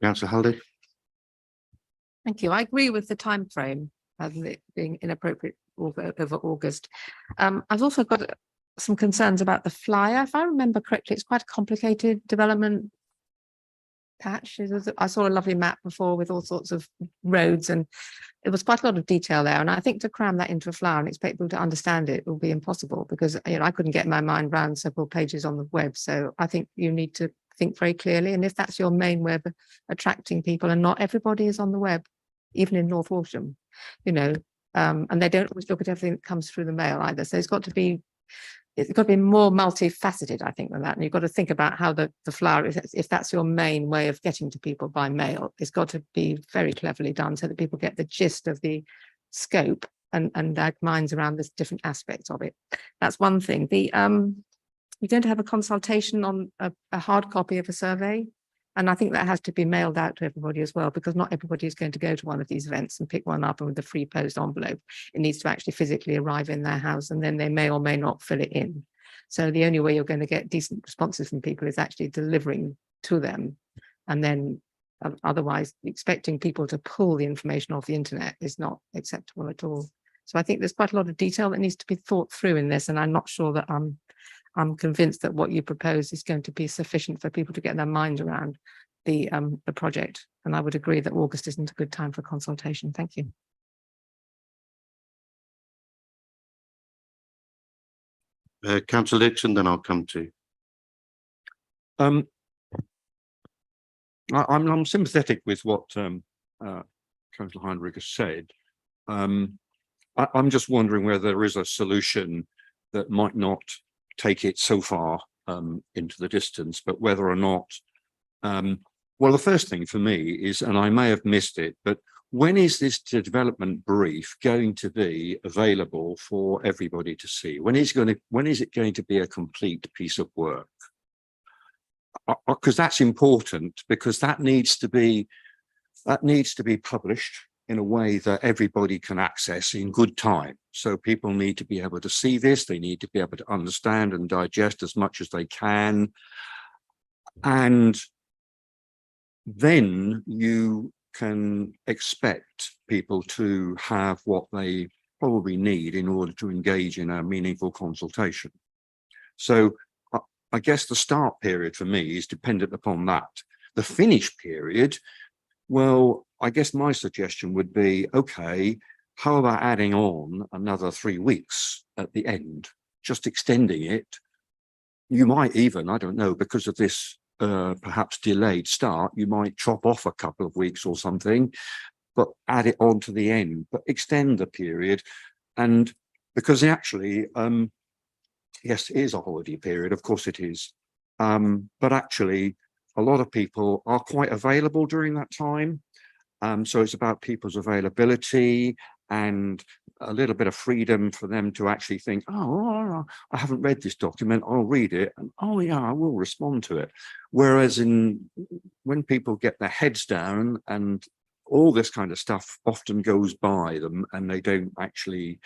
Councillor Halliday. Thank you. I agree with the time frame as it being inappropriate over August. I've also got some concerns about the flyer. If I remember correctly, it's quite a complicated development patch. I saw a lovely map before with all sorts of roads, and it was quite a lot of detail there. And I think to cram that into a flyer and expect people to understand it will be impossible, because I couldn't get my mind around several pages on the web. So I think you need to think very clearly. And if that's your main way of attracting people, and not everybody is on the web, even in North Walsham, and they don't always look at everything that comes through the mail either. So it's got to be more multifaceted, I think, than that. And you've got to think about how the flyer, if that's your main way of getting to people by mail, it's got to be very cleverly done so that people get the gist of the scope and their minds around the different aspects of it. That's one thing. We're going to have a consultation on a hard copy of a survey. And I think that has to be mailed out to everybody as well, because not everybody is going to go to one of these events and pick one up and with the free post envelope. It needs to actually physically arrive in their house, and then they may or may not fill it in. So the only way you're going to get decent responses from people is actually delivering to them. And then otherwise expecting people to pull the information off the internet is not acceptable at all. So I think there's quite a lot of detail that needs to be thought through in this. And I'm not sure that I'm convinced that what you propose is going to be sufficient for people to get their minds around the project. And I would agree that August isn't a good time for consultation. Thank you. Councillor Dixon, then I'll come to. I'm sympathetic with what Councillor Heinrich has said. I'm just wondering whether there is a solution that might not take it so far into the distance, but whether or not, well, the first thing for me is, and I may have missed it, but when is this development brief going to be available for everybody to see? When is it going to be a complete piece of work? Because that's important, because that needs to be published in a way that everybody can access in good time. So people need to be able to see this, they need to be able to understand and digest as much as they can. And then you can expect people to have what they probably need in order to engage in a meaningful consultation. So I guess the start period for me is dependent upon that. The finish period, well, I guess my suggestion would be, okay, how about adding on another 3 weeks at the end, just extending it? You might even, I don't know, because of this perhaps delayed start, you might chop off a couple of weeks or something, but add it on to the end, but extend the period. And because actually, yes, it is a holiday period, of course it is. But actually, a lot of people are quite available during that time. So it's about people's availability and a little bit of freedom for them to actually think, oh, I haven't read this document, I'll read it, and oh yeah, I will respond to it. Whereas when people get their heads down, and all this kind of stuff often goes by them and they don't actually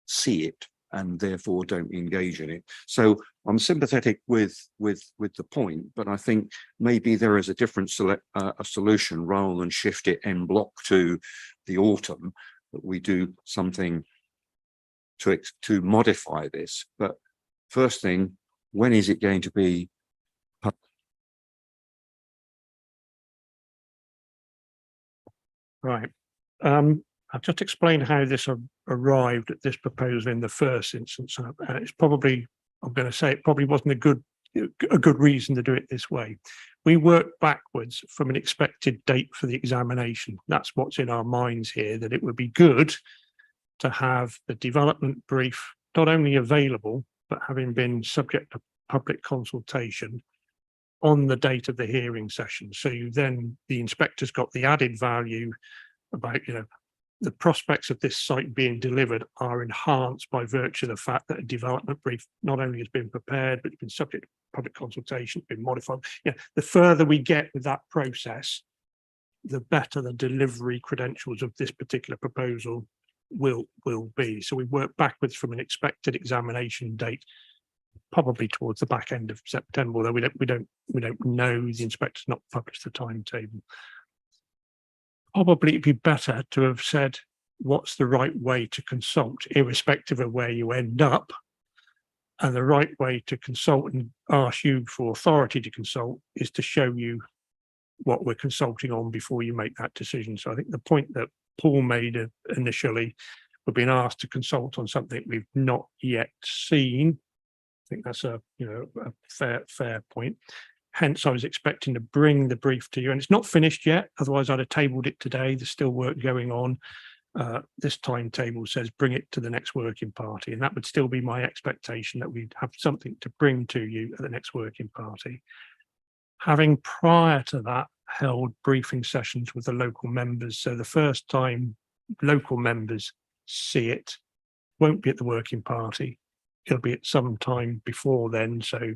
see it and therefore don't engage in it. So I'm sympathetic with the point, but I think maybe there is a different a solution rather than shift it en bloc to the autumn, that we do something to modify this. But first thing, when is it going to be? Right. I've just explained how this arrived at this proposal in the first instance. It's probably, I'm going to say, it probably wasn't a good reason to do it this way. We worked backwards from an expected date for the examination. That's what's in our minds here, that it would be good to have the development brief not only available, but having been subject to public consultation on the date of the hearing session. So then the inspector's got the added value about, the prospects of this site being delivered are enhanced by virtue of the fact that a development brief not only has been prepared, but it's been subject to public consultation, been modified. The further we get with that process, the better the delivery credentials of this particular proposal will be. So we work backwards from an expected examination date, probably towards the back end of September, although we don't know. The inspector's not published the timetable. Probably it'd be better to have said what's the right way to consult, irrespective of where you end up, And the right way to consult and ask you for authority to consult is to show you what we're consulting on before you make that decision. So I think the point that Paul made initially, we're being asked to consult on something we've not yet seen. I think that's a fair point. Hence, I was expecting to bring the brief to you, and it's not finished yet. Otherwise, I'd have tabled it today. There's still work going on. This timetable says bring it to the next working party, and that would still be my expectation, that we'd have something to bring to you at the next working party. Having prior to that held briefing sessions with the local members, so the first time local members see it won't be at the working party. It'll be at some time before then, so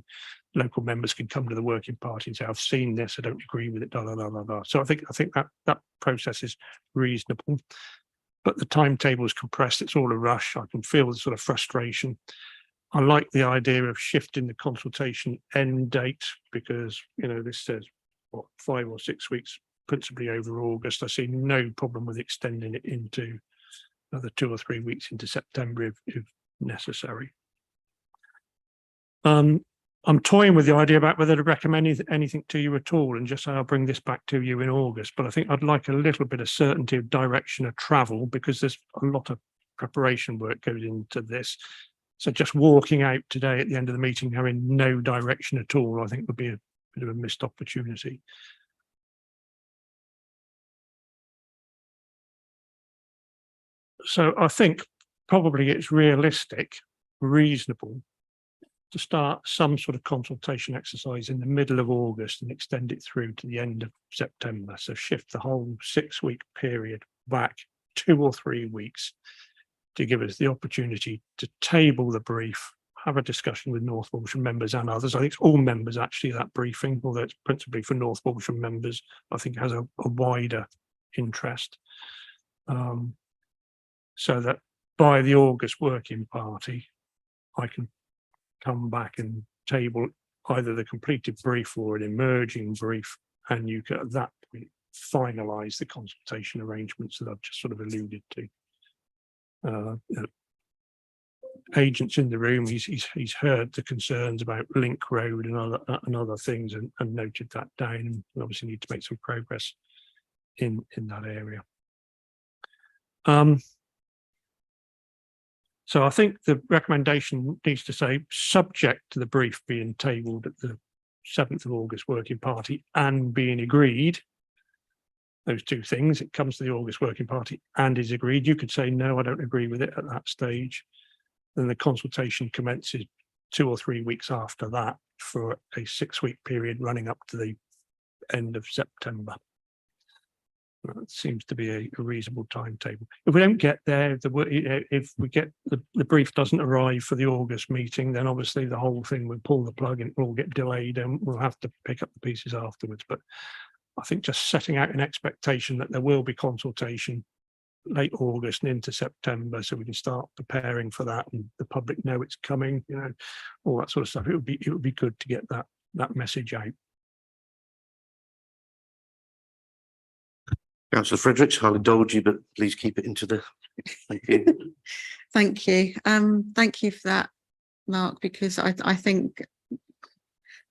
local members can come to the working party and say, I've seen this, I don't agree with it, da, da, da, da, da. So I think that process is reasonable, but the timetable is compressed. It's all a rush. I can feel the sort of frustration. I like the idea of shifting the consultation end date, because, you know, this says, what, 5 or 6 weeks, principally over August. I see no problem with extending it into another 2 or 3 weeks into September if necessary. I'm toying with the idea about whether to recommend anything to you at all, and just say I'll bring this back to you in August. But I think I'd like a little bit of certainty of direction of travel, because there's a lot of preparation work goes into this. So just walking out today at the end of the meeting having no direction at all, I think would be a bit of a missed opportunity. So I think probably it's realistic, reasonable, to start some sort of consultation exercise in the middle of August and extend it through to the end of September. So shift the whole 6-week period back 2 or 3 weeks to give us the opportunity to table the brief, have a discussion with North Walsham members and others. I think it's all members actually, that briefing, although it's principally for North Walsham members, I think has a wider interest. So that by the August working party, I can come back and table either the completed brief or an emerging brief, and you can at that point finalise the consultation arrangements that I've just sort of alluded to. Agents in the room, he's heard the concerns about Link Road and other things, and noted that down, and we obviously need to make some progress in that area. So I think the recommendation needs to say, subject to the brief being tabled at the 7th of August working party and being agreed. Those two things, it comes to the August working party and is agreed. You could say, no, I don't agree with it at that stage. Then the consultation commences 2 or 3 weeks after that for a 6-week period running up to the end of September. That seems to be a reasonable timetable. If we don't get there, if we get the brief doesn't arrive for the August meeting, then obviously the whole thing will pull the plug and it will get delayed, and we'll have to pick up the pieces afterwards. But I think just setting out an expectation that there will be consultation late August and into September, so we can start preparing for that, and the public know it's coming, you know, all that sort of stuff. It would be good to get that message out. Councillor Fredericks, I'll indulge you, but please keep it into the. Thank you. Thank you. Thank you for that, Mark, because I think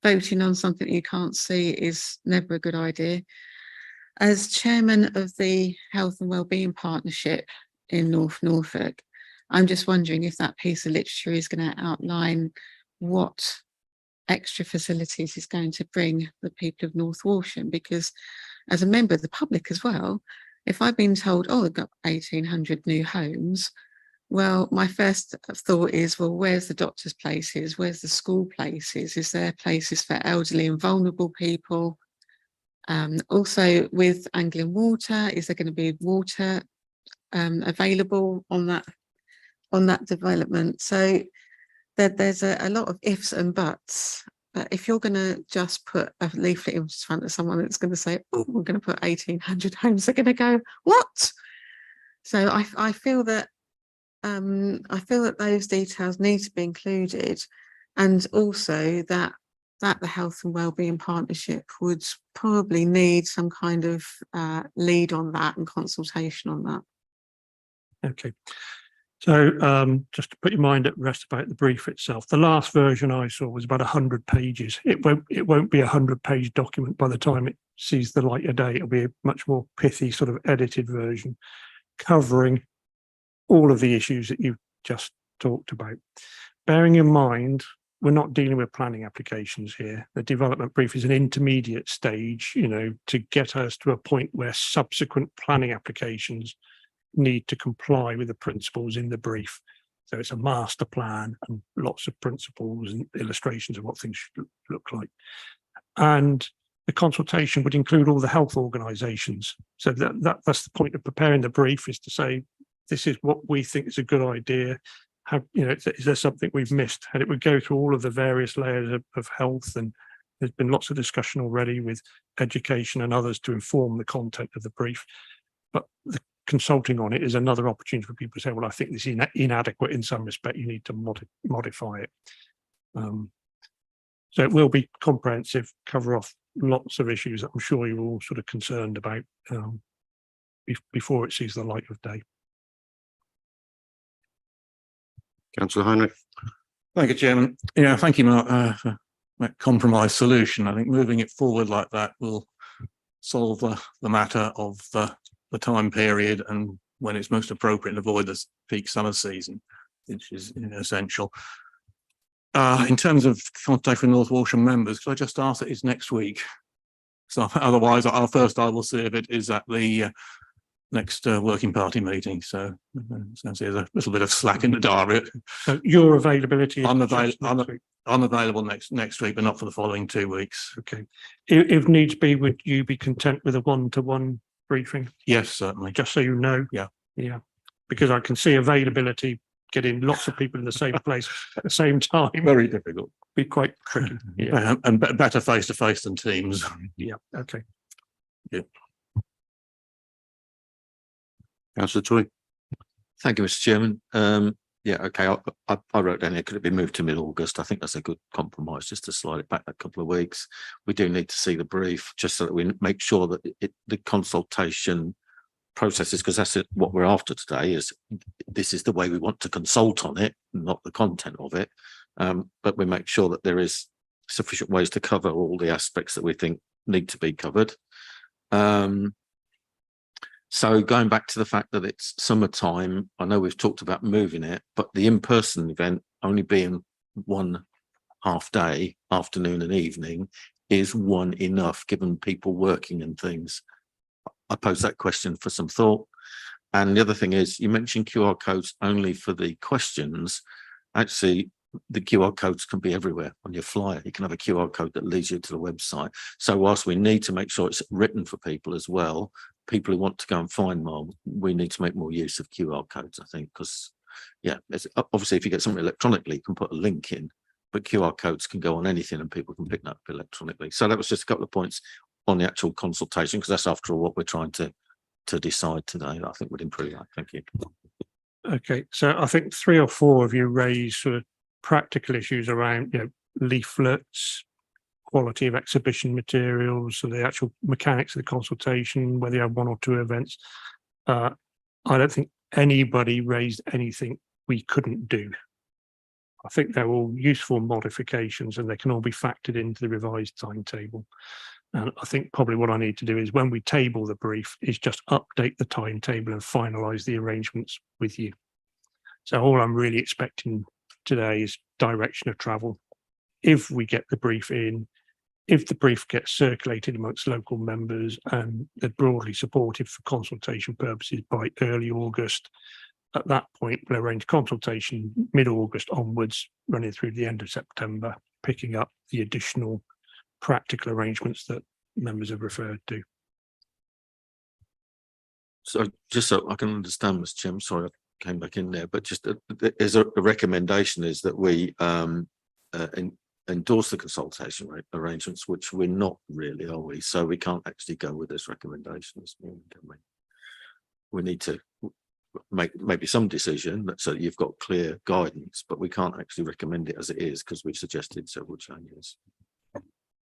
voting on something you can't see is never a good idea. As chairman of the Health and Wellbeing Partnership in North Norfolk, I'm just wondering if that piece of literature is going to outline what extra facilities is going to bring the people of North Walsham, because as a member of the public as well, if I've been told, oh, they've got 1,800 new homes, well, my first thought is, well, where's the doctor's places? Where's the school places? Is there places for elderly and vulnerable people? Also with Anglian Water, is there going to be water available on that development? So there's a lot of ifs and buts. But if you're going to just put a leaflet in front of someone that's going to say, oh, we're going to put 1,800 homes, they're going to go, what? So I feel that those details need to be included, and also that the Health and Wellbeing Partnership would probably need some kind of lead on that and consultation on that. Okay. So just to put your mind at rest about the brief itself, the last version I saw was about 100 pages. It won't be a 100-page document by the time it sees the light of day. It'll be a much more pithy sort of edited version covering all of the issues that you've just talked about. Bearing in mind, we're not dealing with planning applications here. The development brief is an intermediate stage, you know, to get us to a point where subsequent planning applications need to comply with the principles in the brief. So it's a master plan and lots of principles and illustrations of what things should look like. And the consultation would include all the health organisations. So that's the point of preparing the brief, is to say, this is what we think is a good idea. Have, you know, is there something we've missed? And it would go through all of the various layers of health, and there's been lots of discussion already with education and others to inform the content of the brief. But the consulting on it is another opportunity for people to say, well, I think this is inadequate in some respect, you need to modify it. So it will be comprehensive, cover off lots of issues that I'm sure you're all sort of concerned about before it sees the light of day. Councillor Heinrich. Thank you, Chairman. Yeah, thank you, Mark, for that compromise solution. I think moving it forward like that will solve the matter of the time period and when it's most appropriate and avoid the peak summer season, which is essential. In terms of contact with North Walsham members, could I just ask that it's next week? So otherwise, our first I will see of it is at the next working party meeting. So there's a little bit of slack in the diary. So your availability? I'm available next week, but not for the following 2 weeks. Okay. If needs be, would you be content with a one-to-one briefing? Yes, certainly. Just so you know. Yeah. Yeah. Because I can see availability, getting lots of people in the same place at the same time. Very difficult. Be quite tricky. Yeah. And better face to face than Teams. Yeah. Okay. Yeah. Councillor Toy. Thank you, Mr. Chairman. Yeah, okay. I wrote down here, could it be moved to mid-August? I think that's a good compromise, just to slide it back a couple of weeks. We do need to see the brief, just so that we make sure that the consultation processes, because that's what we're after today, is this is the way we want to consult on it, not the content of it. But we make sure that there is sufficient ways to cover all the aspects that we think need to be covered. So going back to the fact that it's summertime, I know we've talked about moving it, but the in-person event only being one half day, afternoon and evening, is one enough, given people working and things? I pose that question for some thought. And the other thing is, you mentioned QR codes only for the questions. Actually, the QR codes can be everywhere on your flyer. You can have a QR code that leads you to the website. So whilst we need to make sure it's written for people as well, people who want to go and find more, we need to make more use of QR codes, I think, because, yeah, obviously if you get something electronically, you can put a link in, but QR codes can go on anything and people can pick that up electronically. So that was just a couple of points on the actual consultation, because that's after all what we're trying to decide today, that I think would improve that. Thank you. Okay, so I think 3 or 4 of you raised sort of practical issues around, you know, leaflets, quality of exhibition materials, so the actual mechanics of the consultation, whether you have 1 or 2 events. I don't think anybody raised anything we couldn't do. I think they're all useful modifications and they can all be factored into the revised timetable. And I think probably what I need to do is, when we table the brief, is just update the timetable and finalise the arrangements with you. So all I'm really expecting today is direction of travel. If we get the brief in, if the brief gets circulated amongst local members and they're broadly supported for consultation purposes by early August, at that point we'll arrange consultation mid-August onwards, running through the end of September, picking up the additional practical arrangements that members have referred to. So just so I can understand, Mr. Chairman, sorry I came back in there, but just there's a recommendation is that we endorse the consultation arrangements, which we're not really, are we? So we can't actually go with this recommendation this morning, can we? We need to make maybe some decision so that you've got clear guidance, but we can't actually recommend it as it is because we've suggested several changes.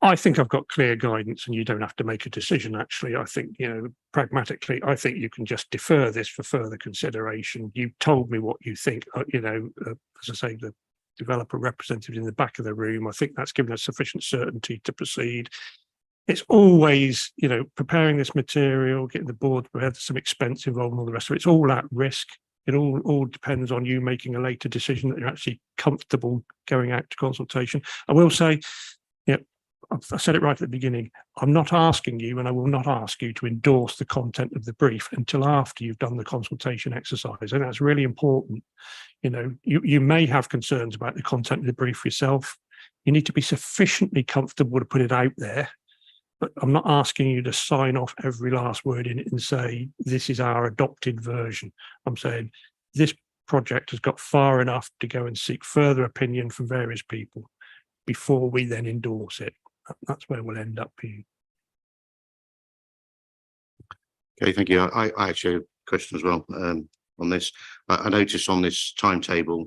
I think I've got clear guidance and you don't have to make a decision, actually. I think, pragmatically, I think you can just defer this for further consideration. You told me what you think, as I say, the developer representative in the back of the room. I think that's given us sufficient certainty to proceed. It's always, preparing this material, getting the board prepared, some expense involved and all the rest of it. It's all at risk. It all depends on you making a later decision that you're actually comfortable going out to consultation. I will say, I said it right at the beginning. I'm not asking you, and I will not ask you to endorse the content of the brief until after you've done the consultation exercise. And that's really important. You may have concerns about the content of the brief yourself. You need to be sufficiently comfortable to put it out there. But I'm not asking you to sign off every last word in it and say, this is our adopted version. I'm saying this project has got far enough to go and seek further opinion from various people before we then endorse it. That's where we'll end up here. Okay, thank you. I actually have a question as well on this. I noticed on this timetable,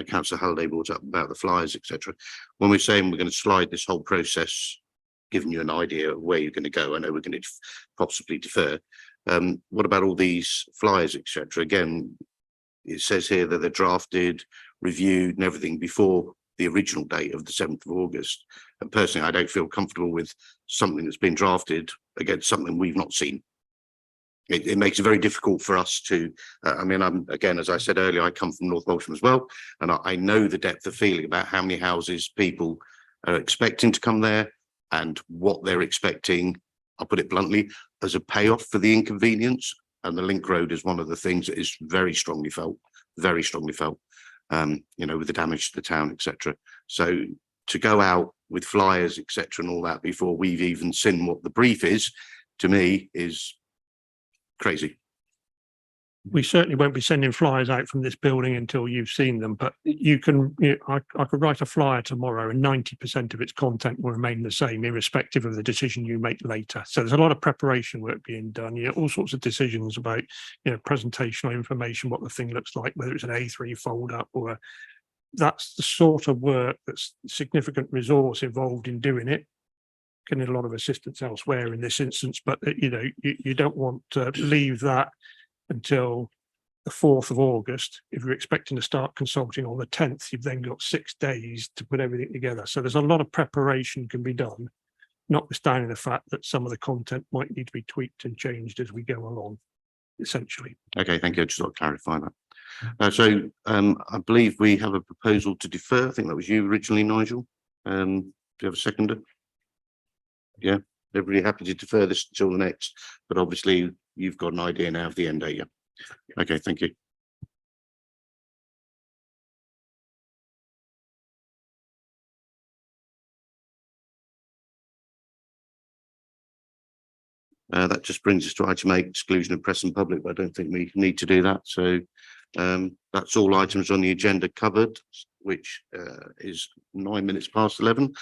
Councillor Halliday brought up about the flyers, etc. When we're saying we're going to slide this whole process, giving you an idea of where you're going to go, I know we're going to possibly defer. What about all these flyers, etc.? Again, it says here that they're drafted, reviewed and everything before the original date of the 7th of August. And personally, I don't feel comfortable with something that's been drafted against something we've not seen. It makes it very difficult for us to, again, as I said earlier, I come from North Walsham as well, and I know the depth of feeling about how many houses people are expecting to come there and what they're expecting, I'll put it bluntly, as a payoff for the inconvenience. And the link road is one of the things that is very strongly felt, with the damage to the town, etc. So to go out with flyers, etc. and all that before we've even seen what the brief is, to me, is crazy. We certainly won't be sending flyers out from this building until you've seen them, but you can, I could write a flyer tomorrow and 90% of its content will remain the same, irrespective of the decision you make later. So there's a lot of preparation work being done, all sorts of decisions about, presentational information, what the thing looks like, whether it's an A3 fold up or that's the sort of work that's significant resource involved in doing it. Can need a lot of assistance elsewhere in this instance, but you don't want to leave that until the 4th of August. If you're expecting to start consulting on the 10th, you've then got 6 days to put everything together. So there's a lot of preparation can be done, notwithstanding the fact that some of the content might need to be tweaked and changed as we go along, essentially. Okay, thank you. I just want to clarify that. I believe we have a proposal to defer. I think that was you originally, Nigel. Do you have a seconder? Yeah, everybody happy to defer this until the next, but obviously you've got an idea now of the end date. Yeah. Okay, thank you. That just brings us to item 8, exclusion of press and public, but I don't think we need to do that. So that's all items on the agenda covered, which is 9 minutes past 11.